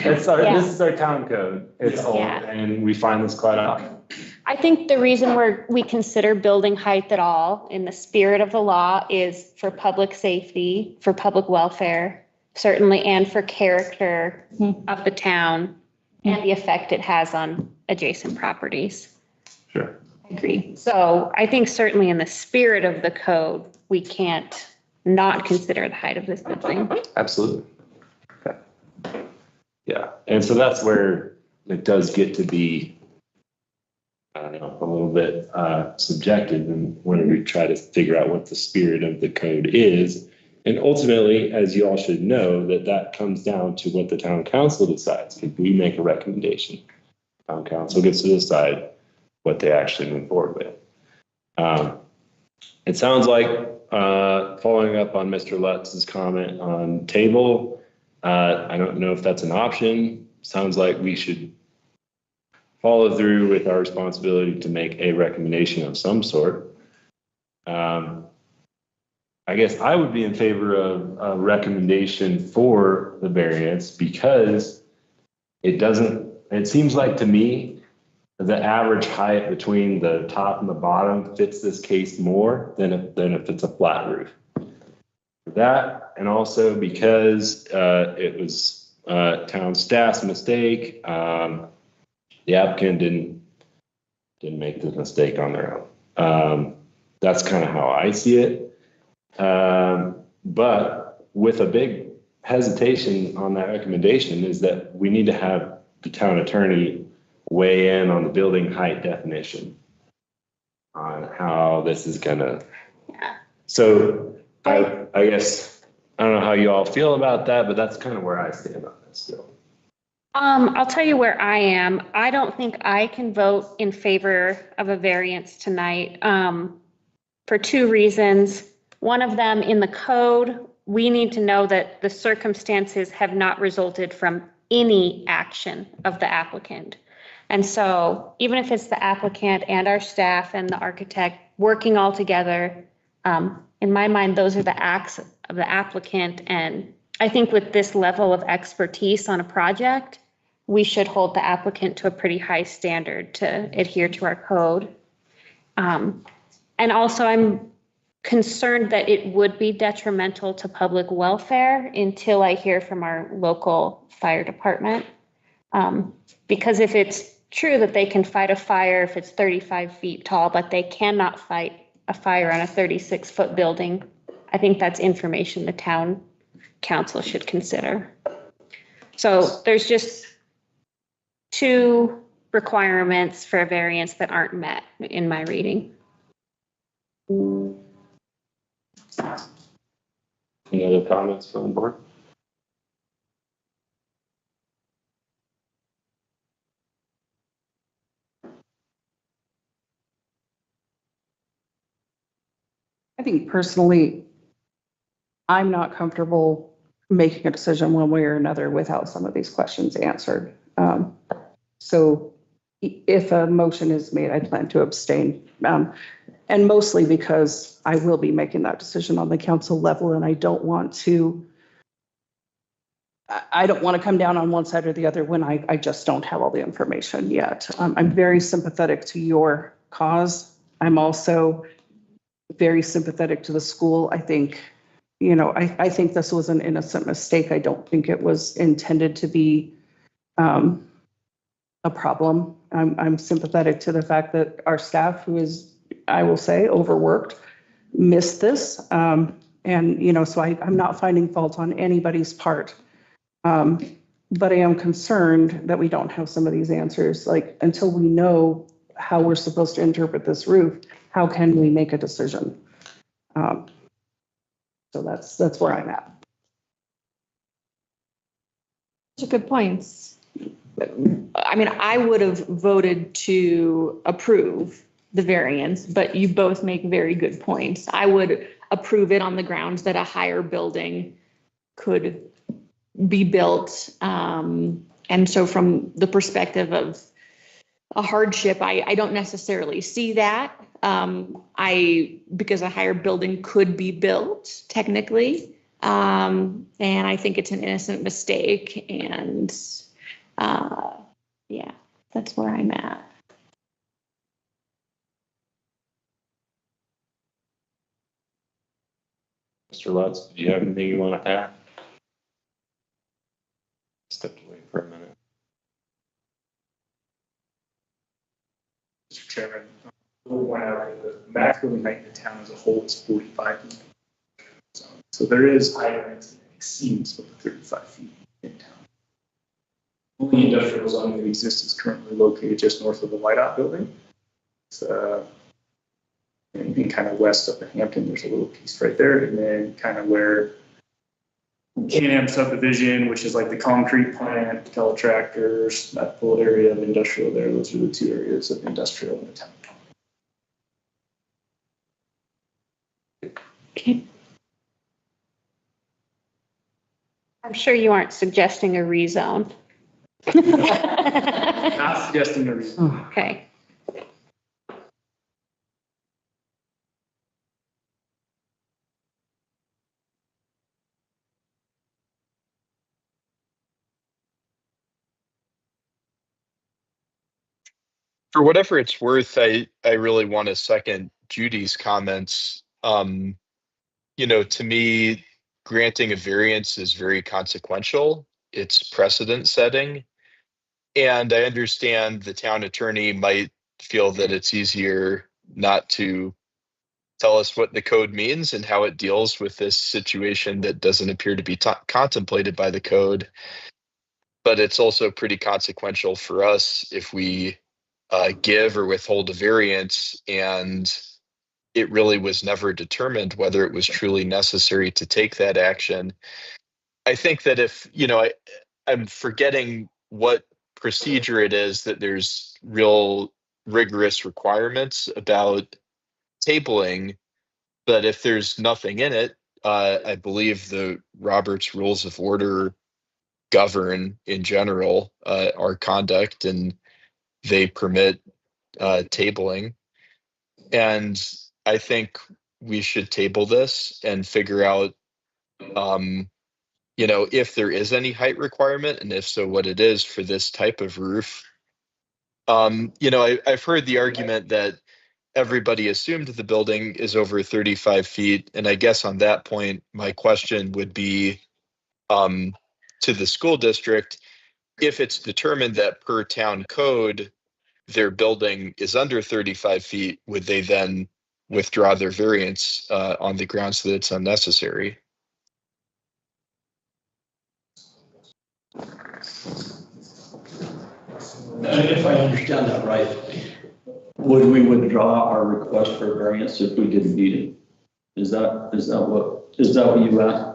this is our town code. It's old, and we find this quite often. I think the reason we consider building height at all in the spirit of the law is for public safety, for public welfare, certainly, and for character of the town and the effect it has on adjacent properties. Sure. I agree. So I think certainly in the spirit of the code, we can't not consider the height of this building. Absolutely. Okay. Yeah, and so that's where it does get to be, I don't know, a little bit subjective, and when we try to figure out what the spirit of the code is. And ultimately, as you all should know, that comes down to what the town council decides. If we make a recommendation, town council gets to decide what they actually move forward with. It sounds like, following up on Mr. Lutz's comment on table, I don't know if that's an option. Sounds like we should follow through with our responsibility to make a recommendation of some sort. I guess I would be in favor of a recommendation for the variance because it seems like to me the average height between the top and the bottom fits this case more than if it's a flat roof. That, and also because it was town staff's mistake, the applicant didn't make the mistake on their own. That's kind of how I see it. But with a big hesitation on that recommendation is that we need to have the town attorney weigh in on the building height definition on how this is gonna. So I guess, I don't know how you all feel about that, but that's kind of where I stand on this still. I'll tell you where I am. I don't think I can vote in favor of a variance tonight for two reasons. One of them, in the code, we need to know that the circumstances have not resulted from any action of the applicant. And so even if it's the applicant and our staff and the architect working all together, in my mind, those are the acts of the applicant. And I think with this level of expertise on a project, we should hold the applicant to a pretty high standard to adhere to our code. And also I'm concerned that it would be detrimental to public welfare until I hear from our local fire department. Because if it's true that they can fight a fire if it's 35 feet tall, but they cannot fight a fire on a 36-foot building, I think that's information the town council should consider. So there's just two requirements for a variance that aren't met in my reading. Any other comments from the board? I think personally, I'm not comfortable making a decision one way or another without some of these questions answered. So if a motion is made, I plan to abstain. And mostly because I will be making that decision on the council level, and I don't want to come down on one side or the other when I just don't have all the information yet. I'm very sympathetic to your cause. I'm also very sympathetic to the school. I think, I think this was an innocent mistake. I don't think it was intended to be a problem. I'm sympathetic to the fact that our staff, who is, I will say, overworked, missed this. So I'm not finding fault on anybody's part. But I am concerned that we don't have some of these answers. Like, until we know how we're supposed to interpret this roof, how can we make a decision? So that's where I'm at. Those are good points. I mean, I would have voted to approve the variance, but you both make very good points. I would approve it on the grounds that a higher building could be built. And so from the perspective of a hardship, I don't necessarily see that. Because a higher building could be built technically. And I think it's an innocent mistake. And yeah, that's where I'm at. Mr. Lutz, do you have anything you want to add? Stepped away for a minute. Mr. Chairman, point out the max building height in the town as a whole is 45 feet. So there is high variance that exceeds 35 feet in town. Only industrial zoning that exists is currently located just north of the White Out building. It's in kind of west of the Hampton. There's a little piece right there, and then kind of where Can-Am subdivision, which is like the concrete plant, teletractors, that whole area of industrial there. Those are the two areas of industrial in the town. Okay. I'm sure you aren't suggesting a rezone. Not suggesting a reason. Okay. For whatever it's worth, I really want to second Judy's comments. To me, granting a variance is very consequential. It's precedent setting. And I understand the town attorney might feel that it's easier not to tell us what the code means and how it deals with this situation that doesn't appear to be contemplated by the code. But it's also pretty consequential for us if we give or withhold a variance and it really was never determined whether it was truly necessary to take that action. I think that if, I'm forgetting what procedure it is, that there's real rigorous requirements about tabling, but if there's nothing in it, I believe the Robert's Rules of Order govern in general our conduct, and they permit tabling. And I think we should table this and figure out, if there is any height requirement, and if so, what it is for this type of roof. I've heard the argument that everybody assumed the building is over 35 feet. And I guess on that point, my question would be to the school district, if it's determined that per town code, their building is under 35 feet, would they then withdraw their variance on the grounds that it's unnecessary? If I understand that right, would we withdraw our request for variance if we didn't need it? Is that what you asked?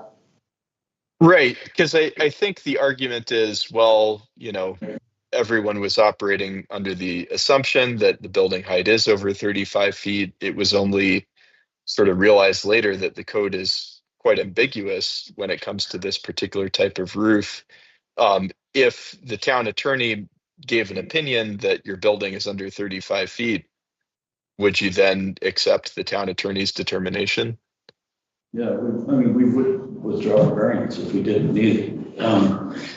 Right, because I think the argument is, well, everyone was operating under the assumption that the building height is over 35 feet. It was only sort of realized later that the code is quite ambiguous when it comes to this particular type of roof. If the town attorney gave an opinion that your building is under 35 feet, would you then accept the town attorney's determination? Yeah, we would withdraw the variance if we didn't need it.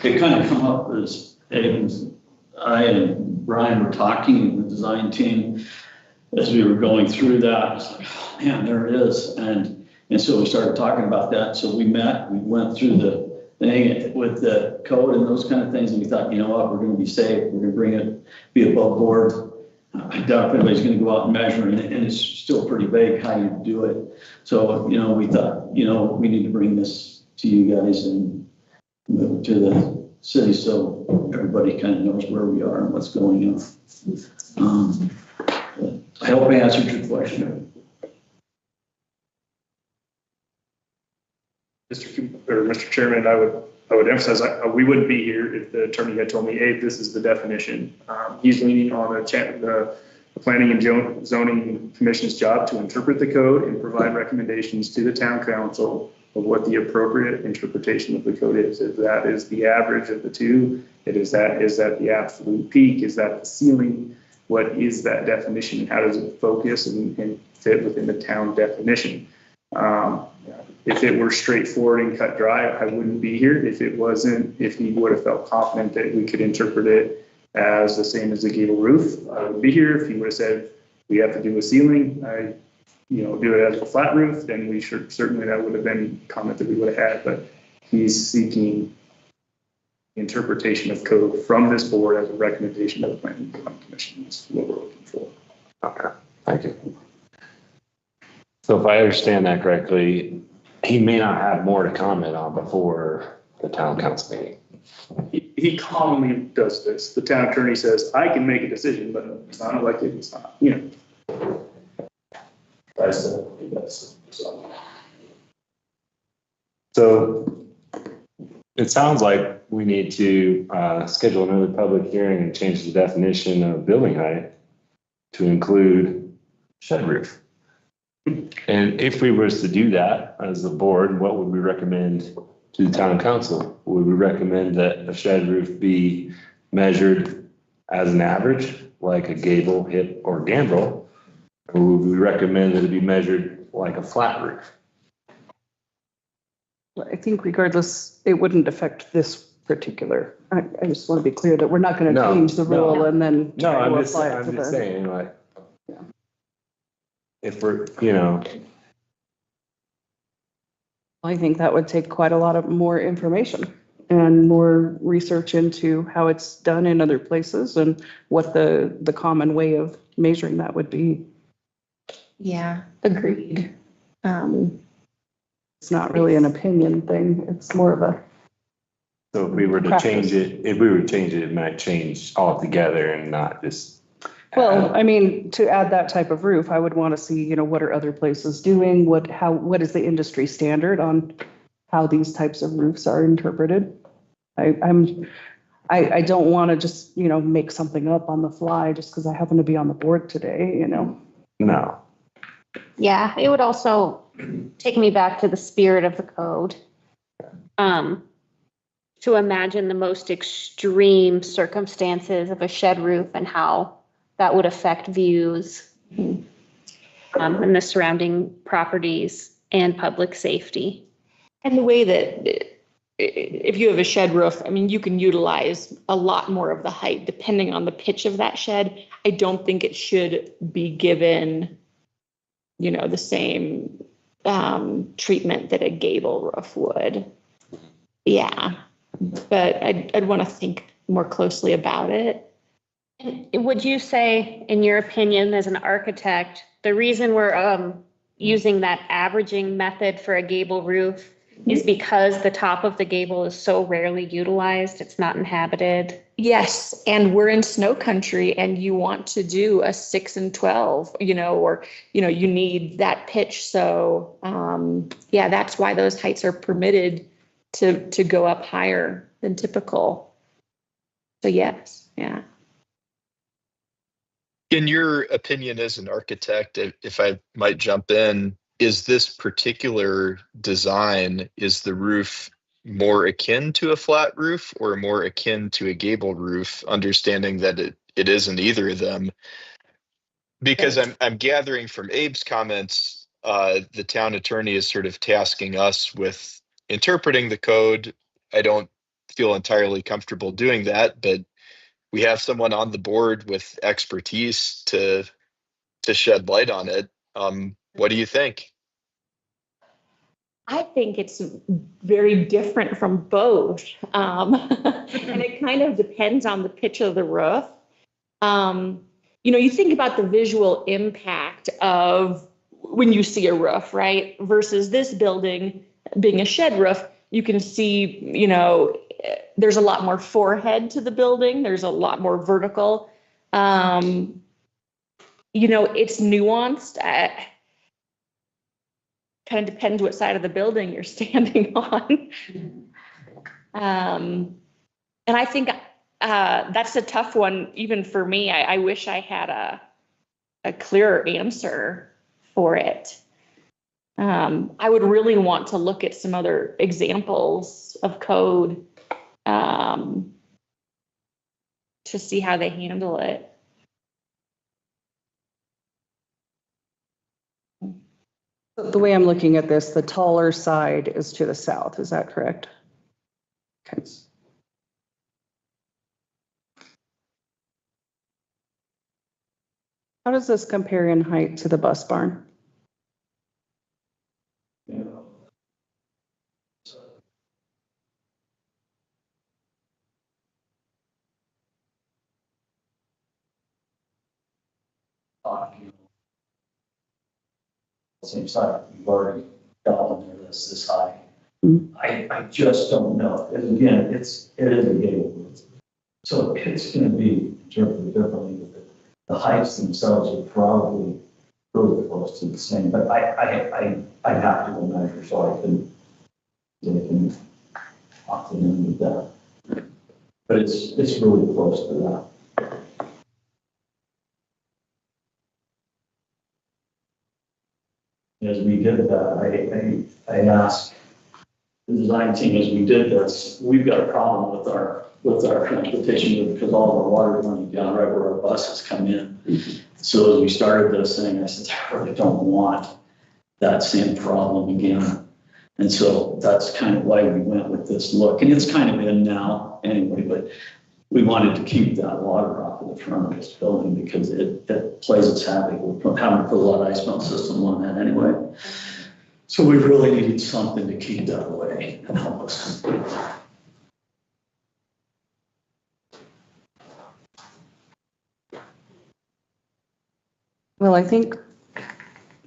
It kind of come up as I and Brian were talking in the design team as we were going through that. It's like, oh man, there it is. And so we started talking about that. So we went through the thing with the code and those kind of things. And we thought, you know what, we're going to be safe. We're going to bring it, be above board. I doubt if anybody's going to go out and measure it, and it's still pretty vague how you do it. So, we thought, we need to bring this to you guys and to the city so everybody kind of knows where we are and what's going on. I hope I answered your question. Mr. Chairman, I would emphasize, we wouldn't be here if the attorney had told me, hey, this is the definition. He's leaning on the Planning and Zoning Commission's job to interpret the code and provide recommendations to the town council of what the appropriate interpretation of the code is. If that is the average of the two, is that the absolute peak? Is that the ceiling? What is that definition? How does it focus and fit within the town definition? If it were straightforward and cut dry, I wouldn't be here. If it wasn't, if he would have felt confident that we could interpret it as the same as a gable roof, I would be here. If he would have said we have to do a ceiling, do it as a flat roof, then we should certainly, that would have been a comment that we would have had. But he's seeking interpretation of code from this board as a recommendation of the Planning and Zoning Commission. That's what we're looking for. Okay, thank you. So if I understand that correctly, he may not have more to comment on before the town council meeting. He commonly does this. The town attorney says, I can make a decision, but it's not elected, it's not, I said, he does. So it sounds like we need to schedule another public hearing and change the definition of building height to include shed roof. And if we was to do that as a board, what would we recommend to the town council? Would we recommend that a shed roof be measured as an average, like a gable, hip, or gambrel? Or would we recommend that it be measured like a flat roof? I think regardless, it wouldn't affect this particular, I just want to be clear that we're not going to change the rule and then try to apply it to the. I'm just saying, like, if we're, I think that would take quite a lot of more information and more research into how it's done in other places and what the common way of measuring that would be. Yeah, agreed. It's not really an opinion thing. It's more of a. So if we were to change it, it might change altogether and not just. Well, I mean, to add that type of roof, I would want to see, what are other places doing? What is the industry standard on how these types of roofs are interpreted? I don't want to just, make something up on the fly just because I happen to be on the board today, No. Yeah, it would also take me back to the spirit of the code. to imagine the most extreme circumstances of a shed roof and how that would affect views and the surrounding properties and public safety. And the way that if you have a shed roof, I mean, you can utilize a lot more of the height depending on the pitch of that shed. I don't think it should be given, you know, the same treatment that a gable roof would. Yeah, but I'd want to think more closely about it. And would you say, in your opinion, as an architect, the reason we're using that averaging method for a gable roof is because the top of the gable is so rarely utilized, it's not inhabited? Yes, and we're in snow country and you want to do a 6 and 12, you know, or, you know, you need that pitch. So, yeah, that's why those heights are permitted to go up higher than typical. So yes, yeah. In your opinion as an architect, if I might jump in, is this particular design, is the roof more akin to a flat roof or more akin to a gable roof, understanding that it isn't either of them? Because I'm gathering from Abe's comments, the town attorney is sort of tasking us with interpreting the code. I don't feel entirely comfortable doing that, but we have someone on the board with expertise to shed light on it. What do you think? I think it's very different from both. And it kind of depends on the pitch of the roof. You know, you think about the visual impact of when you see a roof, right? Versus this building being a shed roof, you can see, you know, there's a lot more forehead to the building. There's a lot more vertical. You know, it's nuanced. Kind of depends what side of the building you're standing on. And I think that's a tough one, even for me. I wish I had a clearer answer for it. I would really want to look at some other examples of code to see how they handle it. The way I'm looking at this, the taller side is to the south, is that correct? Okay. How does this compare in height to the bus barn? Same side, you've already got one there that's this high. Mm-hmm. I just don't know. And again, it is a gable roof. So it's gonna be interpreted differently, but the heights themselves are probably really close to the same, but I have to go measure, so I can opt in with that. But it's really close to that. As we did that, I asked the design team, as we did this, we've got a problem with our transportation because all of our water is running down right where our buses come in. So as we started this thing, I said, I really don't want that same problem again. And so that's kind of why we went with this look. And it's kind of in now anyway, but we wanted to keep that water off of the front of this building because it plays its havoc. We're having to put a lot of ice melt system on that anyway. So we really needed something to keep that away and help us. Well, I think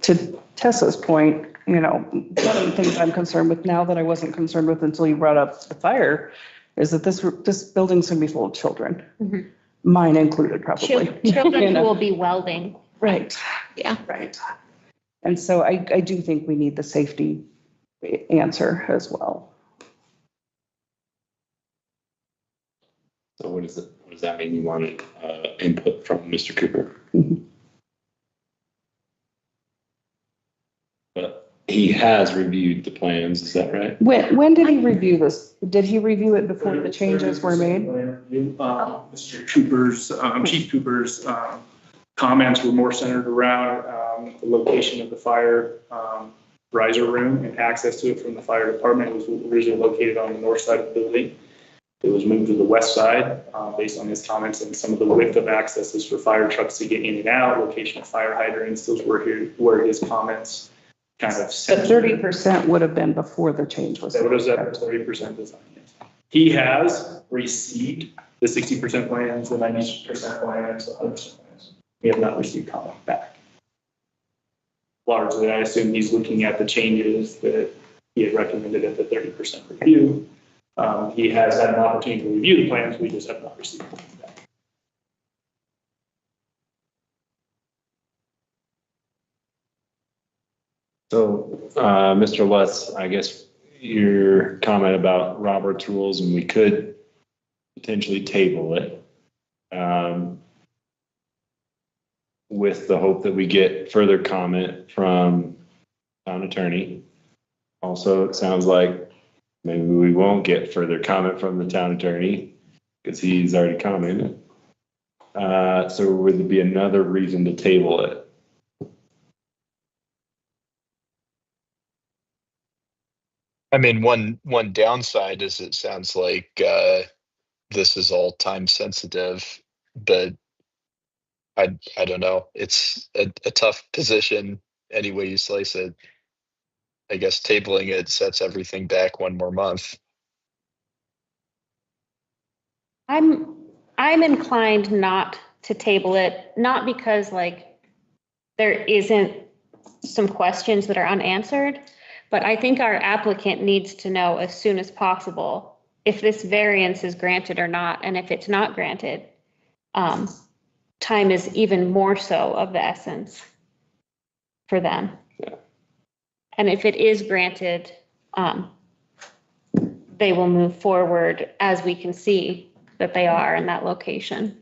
to Tessa's point, you know, one of the things I'm concerned with now that I wasn't concerned with until you brought up the fire is that this building's gonna be full of children. Mm-hmm. Mine included, probably. Children You know? who will be welding. Right. Yeah. Right. And so I do think we need the safety answer as well. So what does that mean? You want input from Mr. Cooper? Mhm. But he has reviewed the plans, is that right? When did he review this? Did he review it before the changes were made? Mr. Cooper's, Chief Cooper's, comments were more centered around, the location of the fire, riser room and access to it from the fire department. It was originally located on the north side of the building. It was moved to the west side, based on his comments, and some of the width of accesses for fire trucks to get in and out, location of fire hydrants. Those were his comments kind of. The 30% would have been before the change was. That was at 30% design. He has received the 60% plans, the 90% plans, the 100% plans. We have not received comment back. Largely, I assume he's looking at the changes that he had recommended at the 30% review. He has had an opportunity to review the plans, we just have not received them back. So, Mr. Lutz, I guess your comment about Robert's rules, and we could potentially table it with the hope that we get further comment from town attorney. Also, it sounds like maybe we won't get further comment from the town attorney because he's already commented. So would there be another reason to table it? I mean, one downside is it sounds like this is all time sensitive, but I don't know. It's a tough position any way you slice it. I guess tabling it sets everything back one more month. I'm inclined not to table it, not because like there isn't some questions that are unanswered, but I think our applicant needs to know as soon as possible if this variance is granted or not, and if it's not granted, time is even more so of the essence for them. Yeah. And if it is granted, they will move forward as we can see that they are in that location.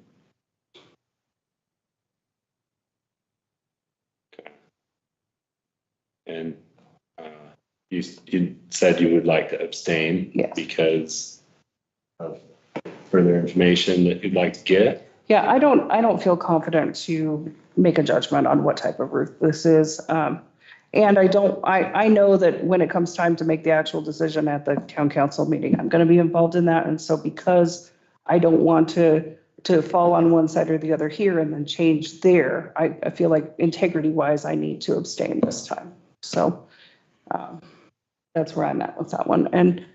Okay. And you said you would like to abstain. Yes. Because of further information that you'd like to get. Yeah, I don't feel confident to make a judgment on what type of roof this is. And I know that when it comes time to make the actual decision at the town council meeting, I'm going to be involved in that. And so because I don't want to fall on one side or the other here and then change there, I feel like integrity wise, I need to abstain this time. So that's where I'm at with that one. And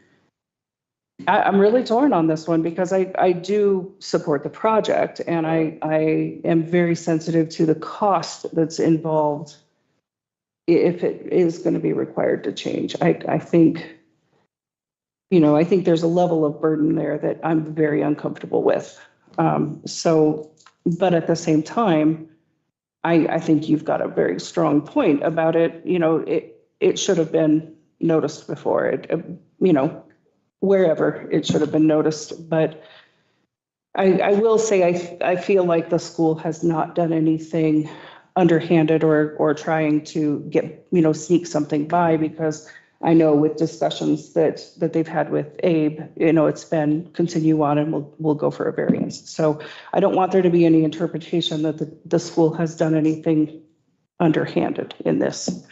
I'm really torn on this one because I do support the project and I am very sensitive to the cost that's involved if it is going to be required to change. I think, I think there's a level of burden there that I'm very uncomfortable with. But at the same time, I think you've got a very strong point about it. It should have been noticed before wherever it should have been noticed. But I will say, I feel like the school has not done anything underhanded or trying to get, sneak something by, because I know with discussions that they've had with Abe, it's been continue on and we'll go for a variance. So I don't want there to be any interpretation that the school has done anything underhanded in this.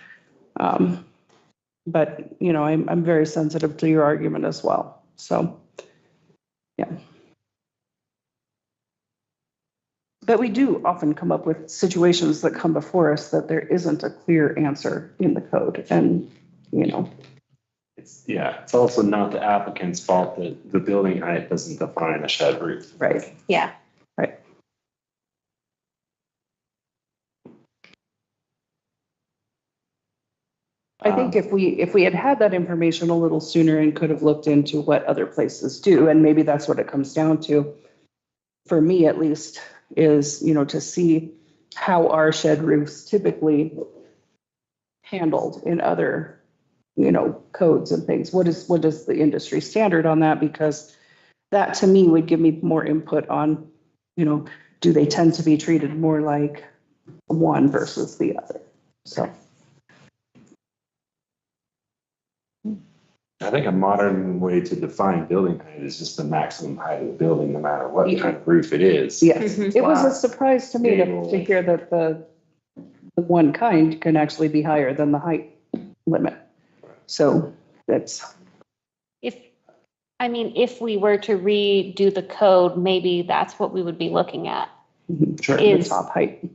But, I'm very sensitive to your argument as well. So, yeah. But we do often come up with situations that come before us that there isn't a clear answer in the code. And, It's also not the applicant's fault that the building height doesn't define a shed roof. Right. Yeah. Right. I think if we had that information a little sooner and could have looked into what other places do, and maybe that's what it comes down to, for me at least, is, to see how are shed roofs typically handled in other, codes and things. What is the industry standard on that? Because that to me would give me more input on, do they tend to be treated more like one versus the other? So. I think a modern way to define building height is just the maximum height of the building, no matter what kind of roof it is. Yes, Mhm. it was a surprise to me to hear that the one kind can actually be higher than the height limit. So that's, If we were to redo the code, maybe that's what we would be looking at. Sure. the Is, top height.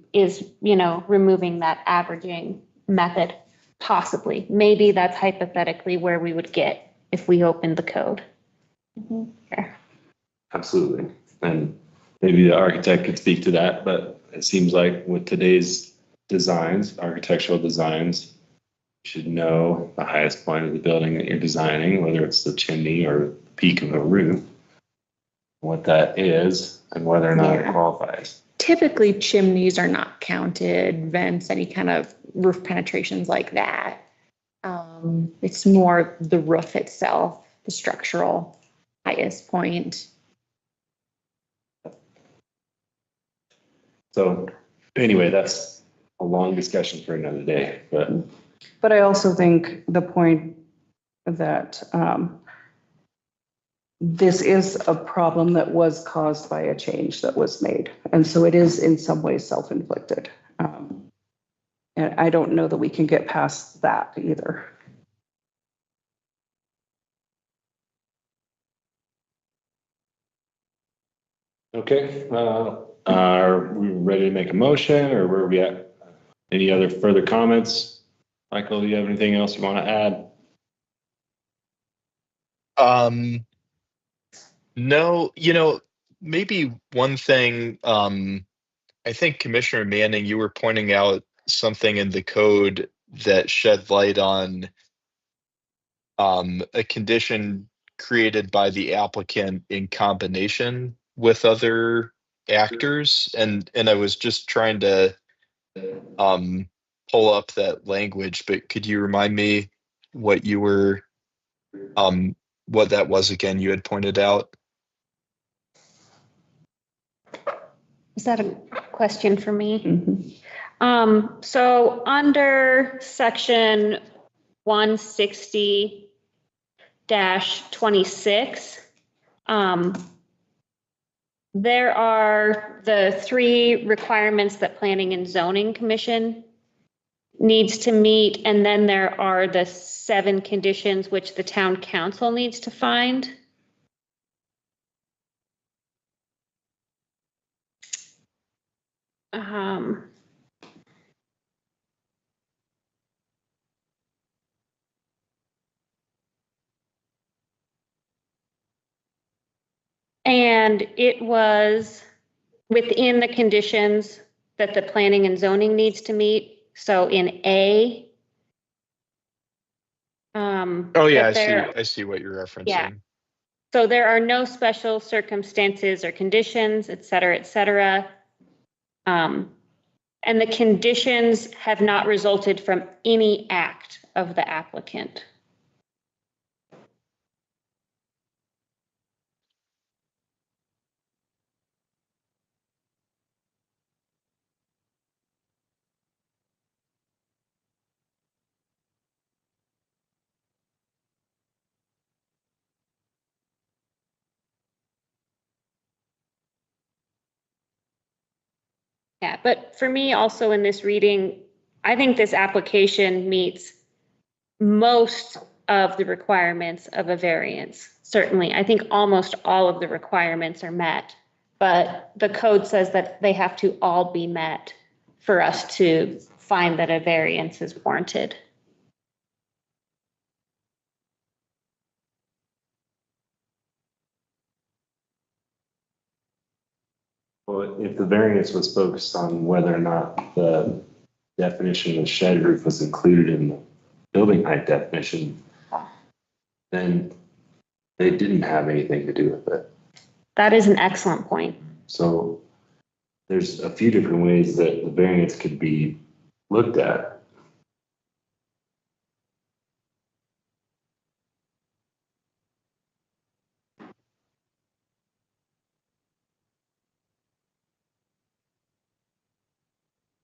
removing that averaging method, possibly. Maybe that's hypothetically where we would get if we opened the code. Absolutely. And maybe the architect could speak to that, but it seems like with today's designs, architectural designs, you should know the highest point of the building that you're designing, whether it's the chimney or the peak of a roof, what that is and whether or not it qualifies. Typically chimneys are not counted, vents, any kind of roof penetrations like that. It's more the roof itself, the structural highest point. So anyway, that's a long discussion for another day, But I also think the point that this is a problem that was caused by a change that was made. And so it is in some ways self-inflicted. And I don't know that we can get past that either. okay. Are we ready to make a motion or where are we at? Any other further comments? Michael, do you have anything else you want to add? No, maybe one thing, I think Commissioner Manning, you were pointing out something in the code that shed light on a condition created by the applicant in combination with other actors. And I was just trying to pull up that language, but could you remind me what you were, what that was again you had pointed out? Is that a question for me? Mm-hmm. So under section 160-26, there are the 3 requirements that Planning and Zoning Commission needs to meet, and then there are the 7 conditions which the town council needs to find. And it was within the conditions that the planning and zoning needs to meet. So in A. Oh yeah, I see what you're referencing. Yeah. So there are no special circumstances or conditions, et cetera, et cetera. And the conditions have not resulted from any act of the applicant. Yeah, but for me also in this reading, I think this application meets most of the requirements of a variance. Certainly, I think almost all of the requirements are met, but the code says that they have to all be met for us to find that a variance is warranted. Well, if the variance was focused on whether or not the definition of shed roof was included in the building height definition, then they didn't have anything to do with it. That is an excellent point. So there's a few different ways that the variance could be looked at.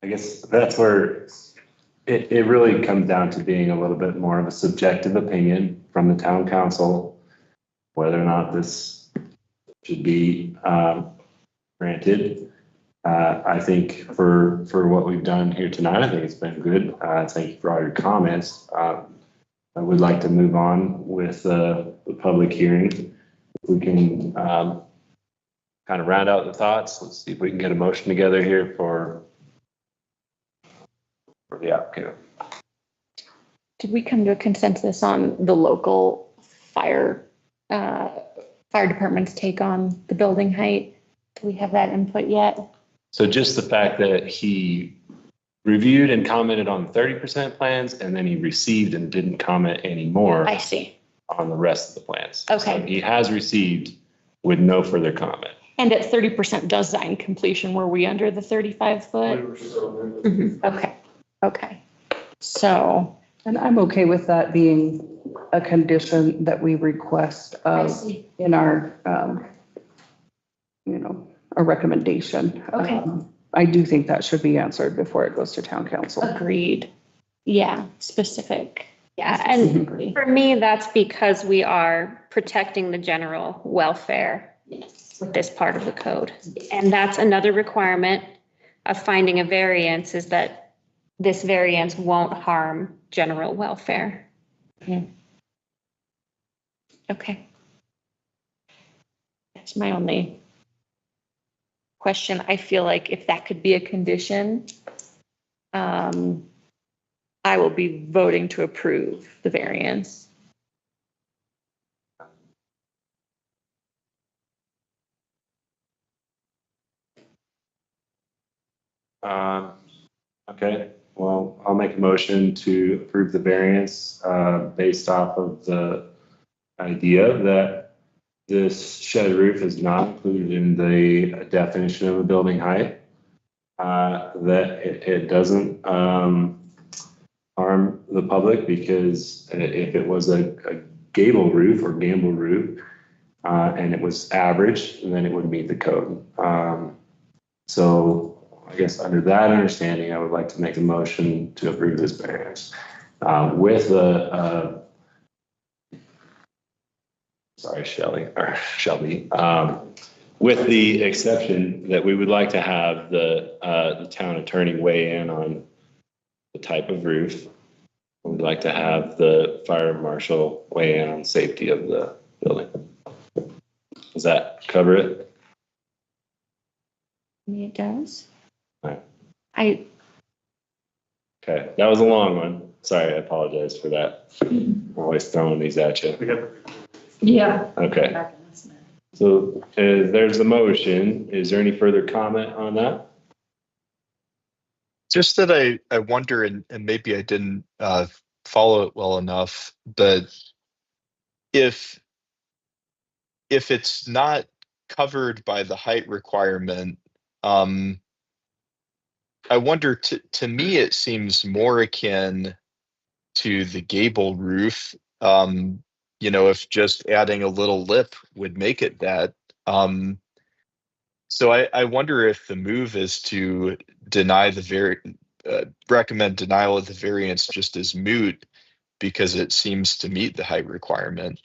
I guess that's where it really comes down to being a little bit more of a subjective opinion from the town council, whether or not this should be granted. I think for what we've done here tonight, I think it's been good. Thank you for all your comments. I would like to move on with the public hearing. If we can kind of round out the thoughts. Let's see if we can get a motion together here for the applicant. Did we come to a consensus on the local fire department's take on the building height? Do we have that input yet? So just the fact that he reviewed and commented on 30% plans, and then he received and didn't comment anymore. I see. On the rest of the plans. Okay. So he has received with no further comment. And at 30% design completion, were we under the 35 foot? We were still there. Mhm. Okay, okay. So, And I'm okay with that being a condition that we request I of see. in our, a recommendation. Okay. I do think that should be answered before it goes to town council. Agreed. Yeah, specific. Yeah, and Specifically. for me, that's because we are protecting the general welfare with this part of the code. And that's another requirement of finding a variance, is that this variance won't harm general welfare. Okay. That's my only question. I feel like if that could be a condition, I will be voting to approve the variance. Okay, well, I'll make a motion to approve the variance based off of the idea that this shed roof is not included in the definition of a building height. That it doesn't harm the public, because if it was a gable roof or gambrel roof and it was average, then it would meet the code. So I guess under that understanding, I would like to make a motion to approve this variance with the Shelby, with the exception that we would like to have the town attorney weigh in on the type of roof. We'd like to have the fire marshal weigh in on safety of the building. Does that cover it? It does. Right. I, Okay, that was a long one. Sorry, I apologize for that. I'm always throwing these at you. Yeah. Okay. So there's a motion. Is there any further comment on that? Just that I wonder, and maybe I didn't follow it well enough, but if it's not covered by the height requirement, I wonder, to me, it seems more akin to the gable roof. If just adding a little lip would make it that. So I wonder if the move is to deny recommend denial of the variance just as moot, because it seems to meet the height requirement.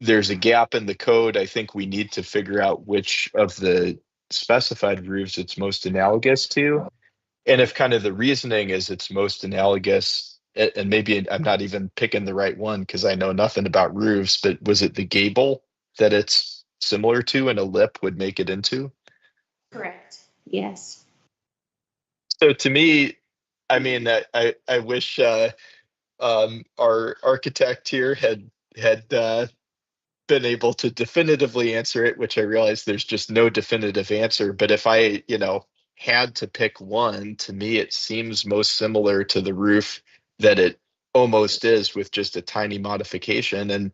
There's a gap in the code. I think we need to figure out which of the specified roofs it's most analogous to. And if kind of the reasoning is it's most analogous, and maybe I'm not even picking the right one because I know nothing about roofs, but was it the gable that it's similar to and a lip would make it into? correct. Yes. So to me, I mean, I wish our architect here had been able to definitively answer it, which I realize there's just no definitive answer. But if I, had to pick one, to me, it seems most similar to the roof that it almost is, with just a tiny modification. And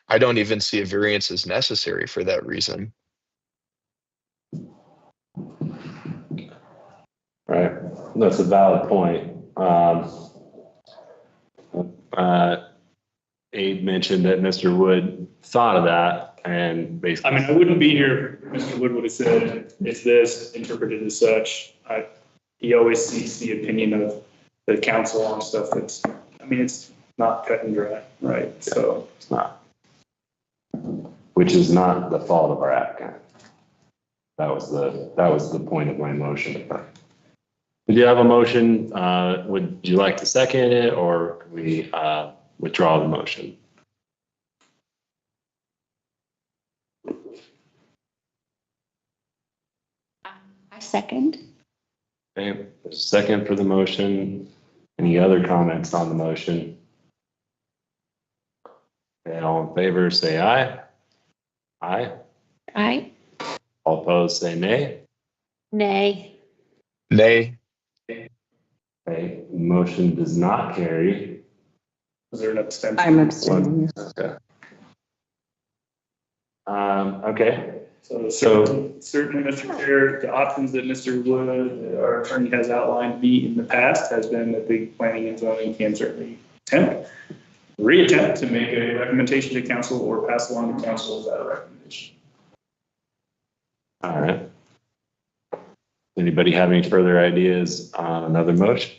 I don't even see a variance as necessary for that reason. Right, that's a valid point. Abe mentioned that Mr. Wood thought of that, and basically. I mean, I wouldn't be here if Mr. Wood would have said, it's this, interpreted as such. He always seeks the opinion of the council on stuff it's not cut and dry, right? So It's not. Which is not the fault of our applicant. That was the point of my motion. We do have a motion. Would you like to second it, or can we withdraw the motion? I second. Okay, there's a second for the motion. Any other comments on the motion? Okay, all in favor, say aye. Aye. Aye. All opposed, say nay. Nay. Nay. Okay, motion does not carry. is there an abstention? I'm abstaining. Okay. Okay, So So- certainly, Mr. Chair, the options that Mr. Wood, our attorney, has outlined me in the past has been that the planning and zoning can certainly reattempt to make a recommendation to council or pass along to council that recommendation. all right. Anybody have any further ideas on another motion?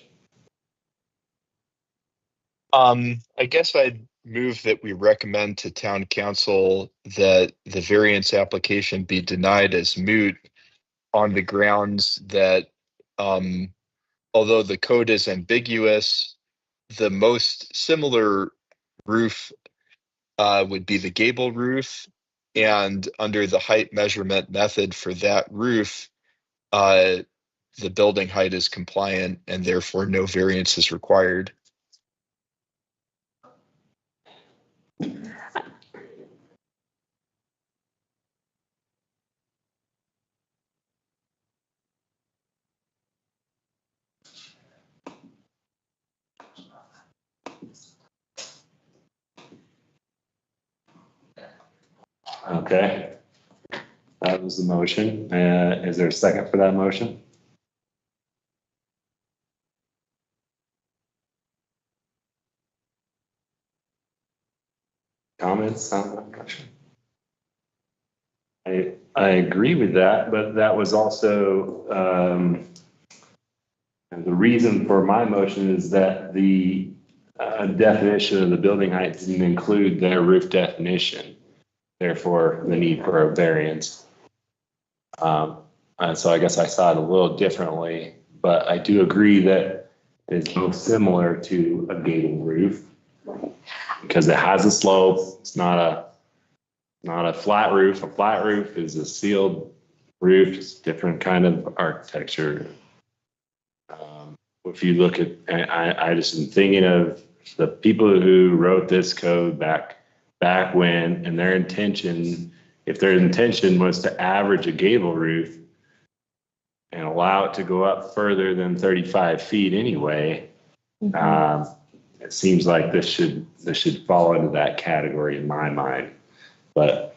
I guess I'd move that we recommend to town council that the variance application be denied as moot on the grounds that, although the code is ambiguous, the most similar roof would be the gable roof. And under the height measurement method for that roof, the building height is compliant and therefore no variance is required. Okay. That was the motion. Is there a second for that motion? Comments on that motion? I agree with that, but that was also, the reason for my motion is that the definition of the building height didn't include their roof definition. Therefore, the need for a variance. So I guess I saw it a little differently, but I do agree that it's most similar to a gable roof because it has a slope. It's not a flat roof. A flat roof is a sealed roof. It's a different kind of architecture. If you look at, I just am thinking of the people who wrote this code back when, and their intention, if their intention was to average a gable roof and allow it to go up further than 35 feet anyway, it seems like this should fall into that category in my mind. But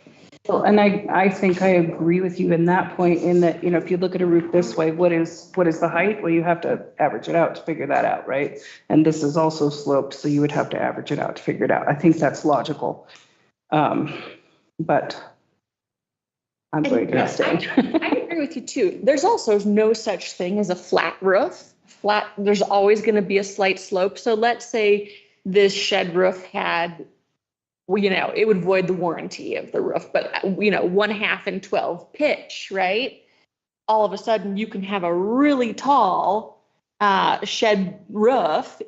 Well, and I think I agree with you in that point, in that, if you look at a roof this way, what is the height? Well, you have to average it out to figure that out, right? And this is also sloped, so you would have to average it out to figure it out. I think that's logical. But I'm going to abstain. I agree with you too. There's also no such thing as a flat roof. There's always going to be a slight slope. So let's say this shed roof had, it would void the warranty of the roof, but 1/2 and 12 pitch, right? All of a sudden you can have a really tall shed roof,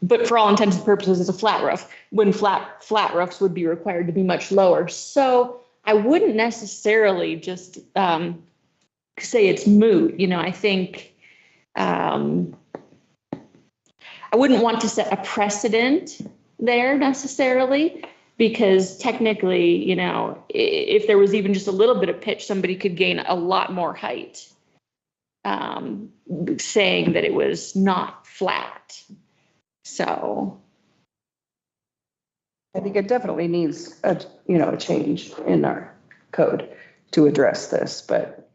but for all intents and purposes, it's a flat roof, when flat roofs would be required to be much lower. So I wouldn't necessarily just say it's moot. I think I wouldn't want to set a precedent there necessarily, because technically, if there was even just a little bit of pitch, somebody could gain a lot more height, saying that it was not flat. So I think it definitely needs a change in our code to address this, but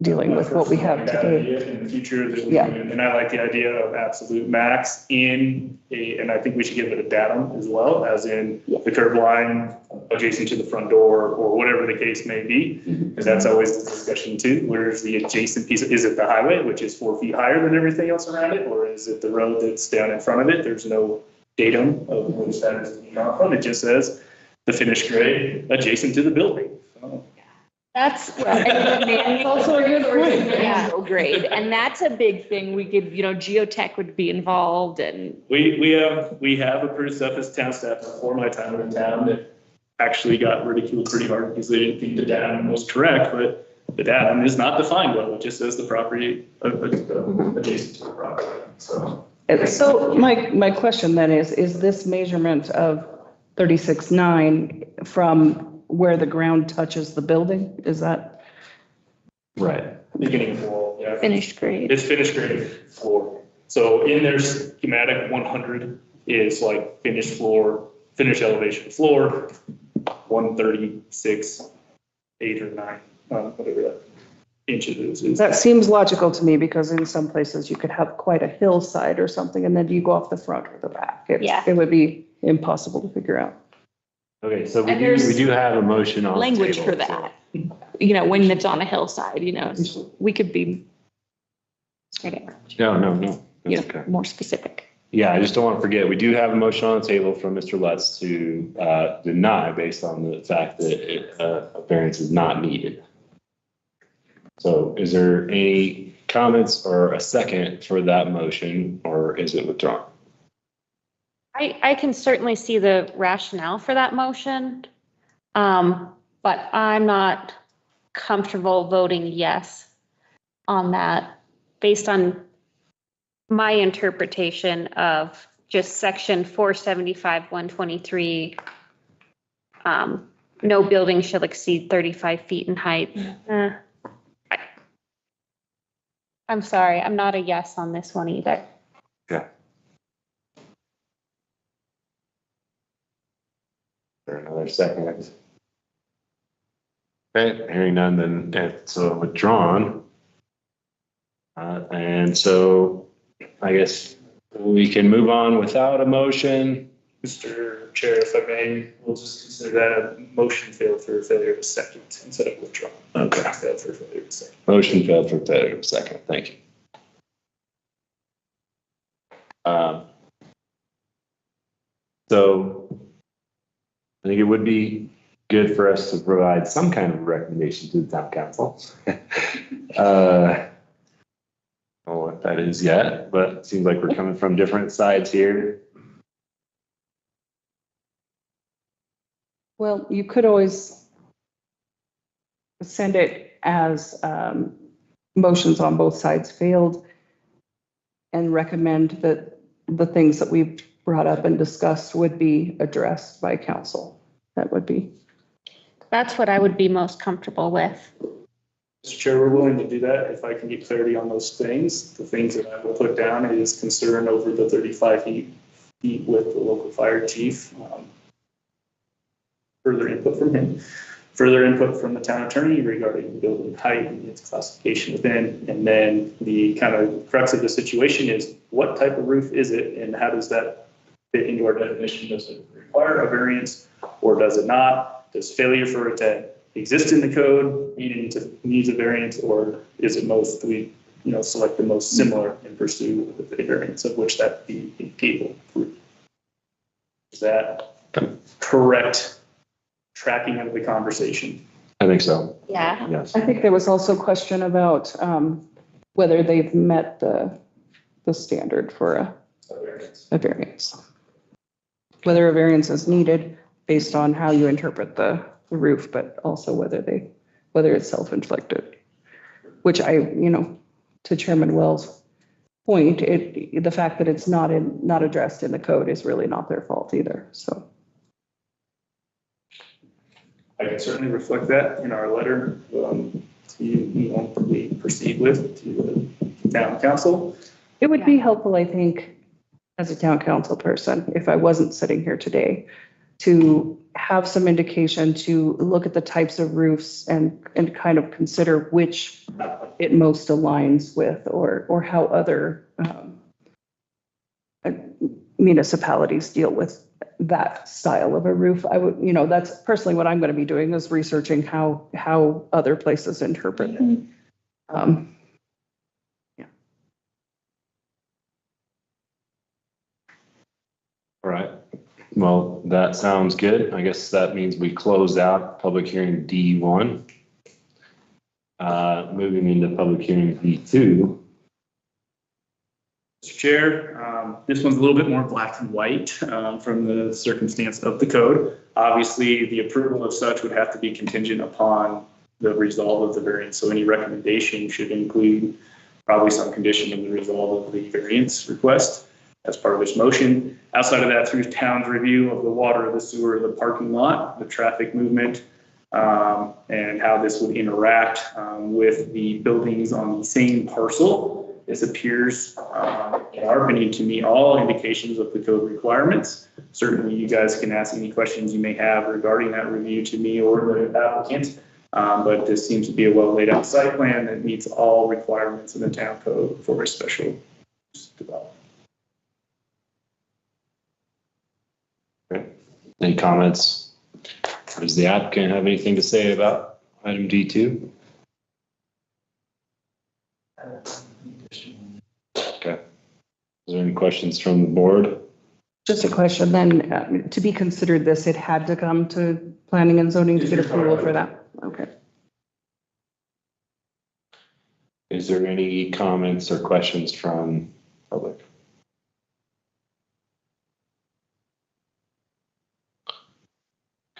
dealing with what we have That today. idea in the future, that we Yeah. can- and I like the idea of absolute max and I think we should give it a datum as well, as in the curb line adjacent to the front door, or whatever the case may be, because that's always the discussion too. Where's the adjacent piece? Is it the highway, which is 4 feet higher than everything else around it, or is it the road that's down in front of it? There's no datum of which that is not from. It just says the finished grade adjacent to the building. So, That's, It's also a good point. Yeah. Natural grade, and that's a big thing. We could, geotech would be involved and. We have approved stuff as town staff before my time in town that actually got ridiculed pretty hard because they didn't think the datum was correct, but the datum is not defined well. It just says the property adjacent to the property, so. So my question then is this measurement of 36.9 from where the ground touches the building? Is that? Right. Beginning of wall, yeah. Finished grade. It's finished grade floor. So in their schematic, 100 is like finished floor, finished elevation floor, 136, 8 or 9, whatever that inches is. That seems logical to me, because in some places you could have quite a hillside or something, and then you go off the front or the back. Yeah. It would be impossible to figure out. Okay, so And there's we do have a motion on the language table, for that. When it's on a hillside, we could be whatever, No. That's okay. more specific. Yeah, I just don't want to forget, we do have a motion on the table from Mr. Lutz to deny based on the fact that a variance is not needed. So is there any comments or a second for that motion, or is it withdrawn? I can certainly see the rationale for that motion. But I'm not comfortable voting yes on that based on my interpretation of just section 475, 123. No building shall exceed 35 feet in height. I'm sorry, I'm not a yes on this one either. Okay. There another second? Okay, hearing none, then it's withdrawn. And so I guess we can move on without a motion. Mr. Chair, if I may, we'll just consider that a motion failed for failure of a second instead of withdrawn. Okay. Failed for failure of a second. Motion failed for failure of a second. Thank you. So I think it would be good for us to provide some kind of recommendation to the town council. I don't know what that is yet, but it seems like we're coming from different sides here. Well, you could always send it as motions on both sides failed, and recommend that the things that we've brought up and discussed would be addressed by council. That would be. That's what I would be most comfortable with. Mr. Chair, we're willing to do that if I can get clarity on those things. The things that I will put down is concern over the 35 feet with the local fire chief. Further input from him, further input from the town attorney regarding the building height and its classification within. And then the kind of crux of the situation is what type of roof is it and how does that fit into our definition? Does it require a variance or does it not? Does failure for it to exist in the code needs a variance, or is it we select the most similar and pursue the variance, of which that be a cable roof? Is that correct tracking of the conversation? I think so. Yeah. Yes. I think there was also a question about whether they've met the standard for a variance. Whether a variance is needed based on how you interpret the roof, but also whether it's self-inflicted. Which to Chairman Wells' point, the fact that it's not addressed in the code is really not their fault either. So I can certainly reflect that in our letter we proceed with to the town council. it would be helpful, I think, as a town council person, if I wasn't sitting here today, to have some indication, to look at the types of roofs and kind of consider which it most aligns with, or how other municipalities deal with that style of a roof. I would, that's personally what I'm going to be doing, is researching how other places interpret it. Yeah. All right. Well, that sounds good. I guess that means we close out public hearing D1. Moving into public hearing D2. Mr. Chair, this one's a little bit more black and white from the circumstance of the code. Obviously, the approval of such would have to be contingent upon the resolve of the variance. So any recommendation should include probably some condition of the resolve of the variance request as part of this motion. Outside of that, through town's review of the water, the sewer, the parking lot, the traffic movement, and how this would interact with the buildings on the same parcel. This appears, in our opinion, to meet all indications of the code requirements. Certainly, you guys can ask any questions you may have regarding that review to me or the applicant. But this seems to be a well laid out site plan that meets all requirements in the town code for a special development. Any comments? Does the applicant have anything to say about item D2? Okay. Is there any questions from the board? Just a question then, to be considered this, it had to come to planning and zoning to get approval for that? Okay. Is there any comments or questions from public?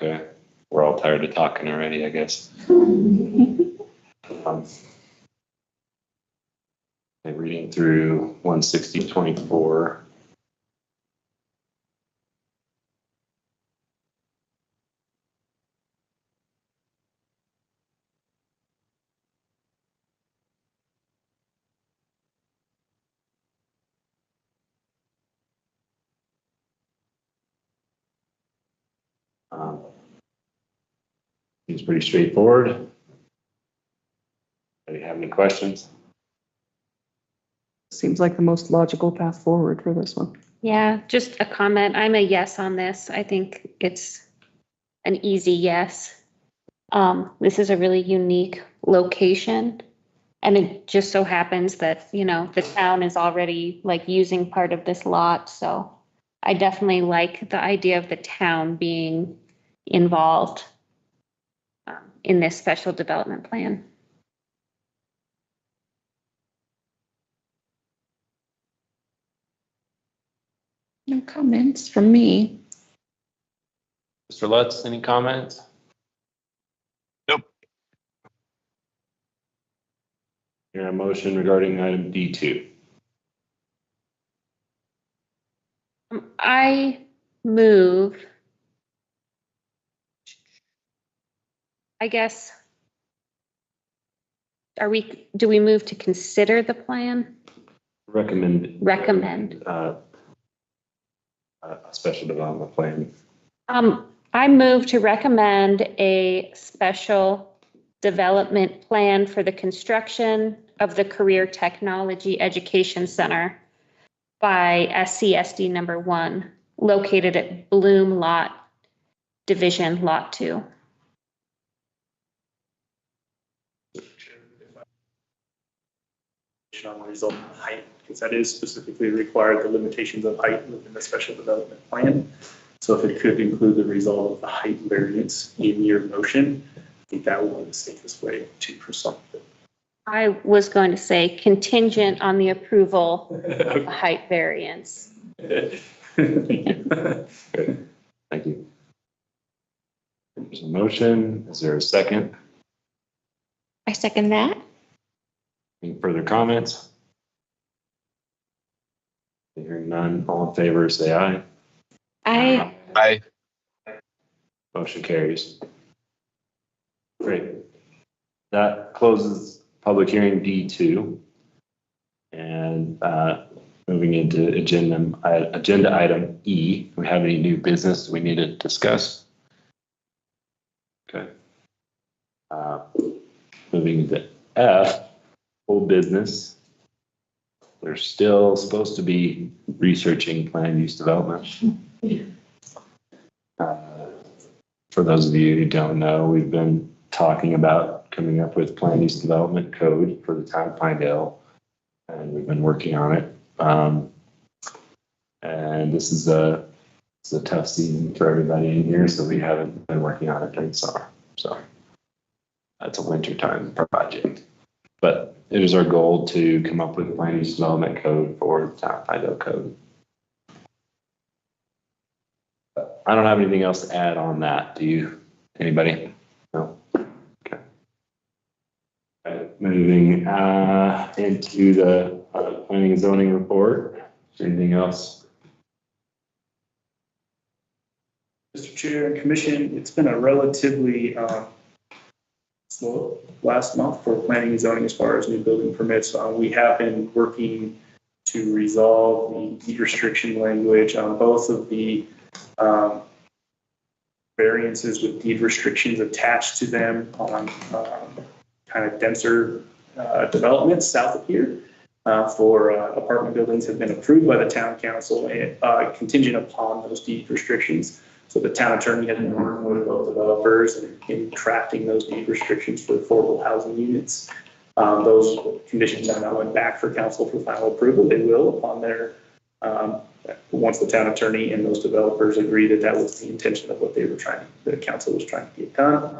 Okay, we're all tired of talking already, I guess. Reading through 16024. Seems pretty straightforward. Do you have any questions? Seems like the most logical path forward for this one. Yeah, just a comment. I'm a yes on this. I think it's an easy yes. This is a really unique location. And it just so happens that, the town is already like using part of this lot. So I definitely like the idea of the town being involved in this special development plan. No comments from me. Mr. Lutz, any comments? Nope. Here a motion regarding item D2. I move, I guess, do we move to consider the plan? Recommend. A special development plan. I move to recommend a special development plan for the construction of the Career Technology Education Center by SCSD number 1, located at Bloom Lot, Division Lot 2. On the result of height, because that is specifically required, the limitations of height within the special development plan. So if it could include the result of the height variance in your motion, I think that would be the safest way to proceed. I was going to say contingent on the approval of the height variance. Thank you. Thank you. There's a motion. Is there a second? I second that. Any further comments? Hearing none, all in favor, say aye. Aye. Aye. Motion carries. Great. That closes public hearing D2. And moving into agenda item E. Do we have any new business we need to discuss? Okay. Moving into F, old business. We're still supposed to be researching plan use development. For those of you who don't know, we've been talking about coming up with plan use development code for the town of Pinedale, and we've been working on it. And this is a tough season for everybody in here, so we haven't been working on it during summer. So that's a wintertime project. But it is our goal to come up with a land use development code for the town of Pinedale code. I don't have anything else to add on that. Do you? Anybody? No? Okay. Moving into the planning and zoning report. Is there anything else? Mr. Chair and Commission, it's been a relatively slow last month for planning and zoning as far as new building permits. We have been working to resolve the deed restriction language on both of the variances with deed restrictions attached to them on kind of denser developments south of here for apartment buildings have been approved by the town council and contingent upon those deed restrictions. So the town attorney has been working with both developers in crafting those deed restrictions for affordable housing units. Those conditions have now went back for council for final approval. They will upon their, once the town attorney and those developers agree that that was the intention of what they were the council was trying to get done.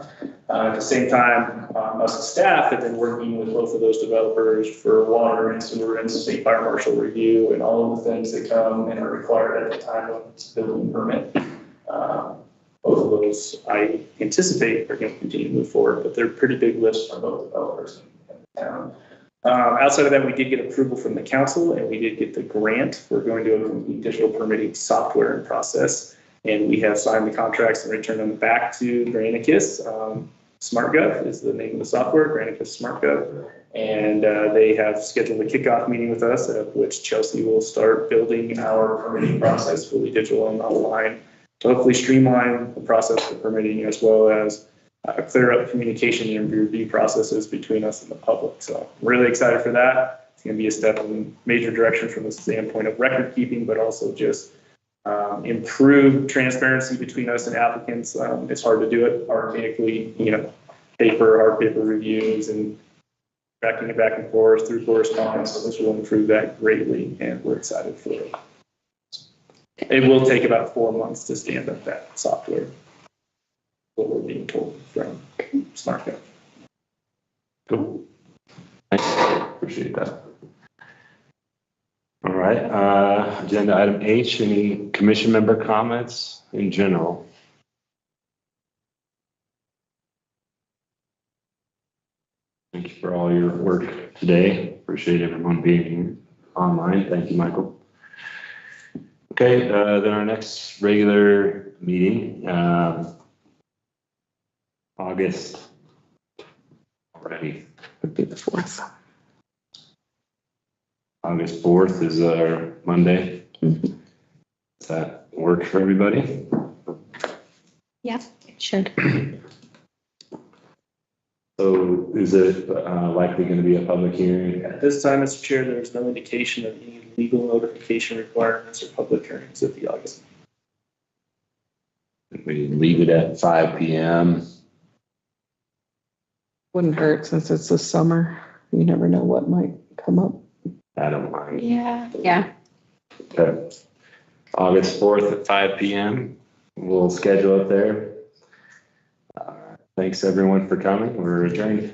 At the same time, us as staff have been working with both of those developers for water and sewer and state fire marshal review and all of the things that come and are required at the time of this building permit. Both of those I anticipate are going to continue to move forward, but they're pretty big lists for both developers in the town. Outside of that, we did get approval from the council and we did get the grant. We're going to a complete digital permitting software and process, and we have signed the contracts and returned them back to Granicus. SmartGov is the name of the software, Granicus SmartGov, and they have scheduled a kickoff meeting with us, at which Chelsea will start building our permitting process fully digital and online to hopefully streamline the process for permitting as well as clear up communication and review processes between us and the public. So I'm really excited for that. It's going to be a step in major direction from the standpoint of record keeping, but also just improved transparency between us and applicants. It's hard to do it archaically, hard paper reviews and tracking it back and forth through correspondence. So this will improve that greatly, and we're excited for it. It will take about 4 months to stand up that software. What we're being told from SmartGov. Cool. Thank you. Appreciate that. All right. Agenda item H, any commission member comments in general? Thank you for all your work today. Appreciate everyone being here online. Thank you, Michael. Okay, then our next regular meeting, August already. Would be the 4th. August 4th is our Monday. Mm-hmm. Does that work for everybody? Yeah, it should. So is it likely going to be a public hearing? At this time, Mr. Chair, there is no indication of any legal notification requirements or public hearings at the August. We leave it at 5 p.m. Wouldn't hurt since it's the summer. You never know what might come up. I don't mind. Yeah. Yeah. Okay. August 4th at 5 p.m. We'll schedule it there. Thanks everyone for coming. We're adjourned.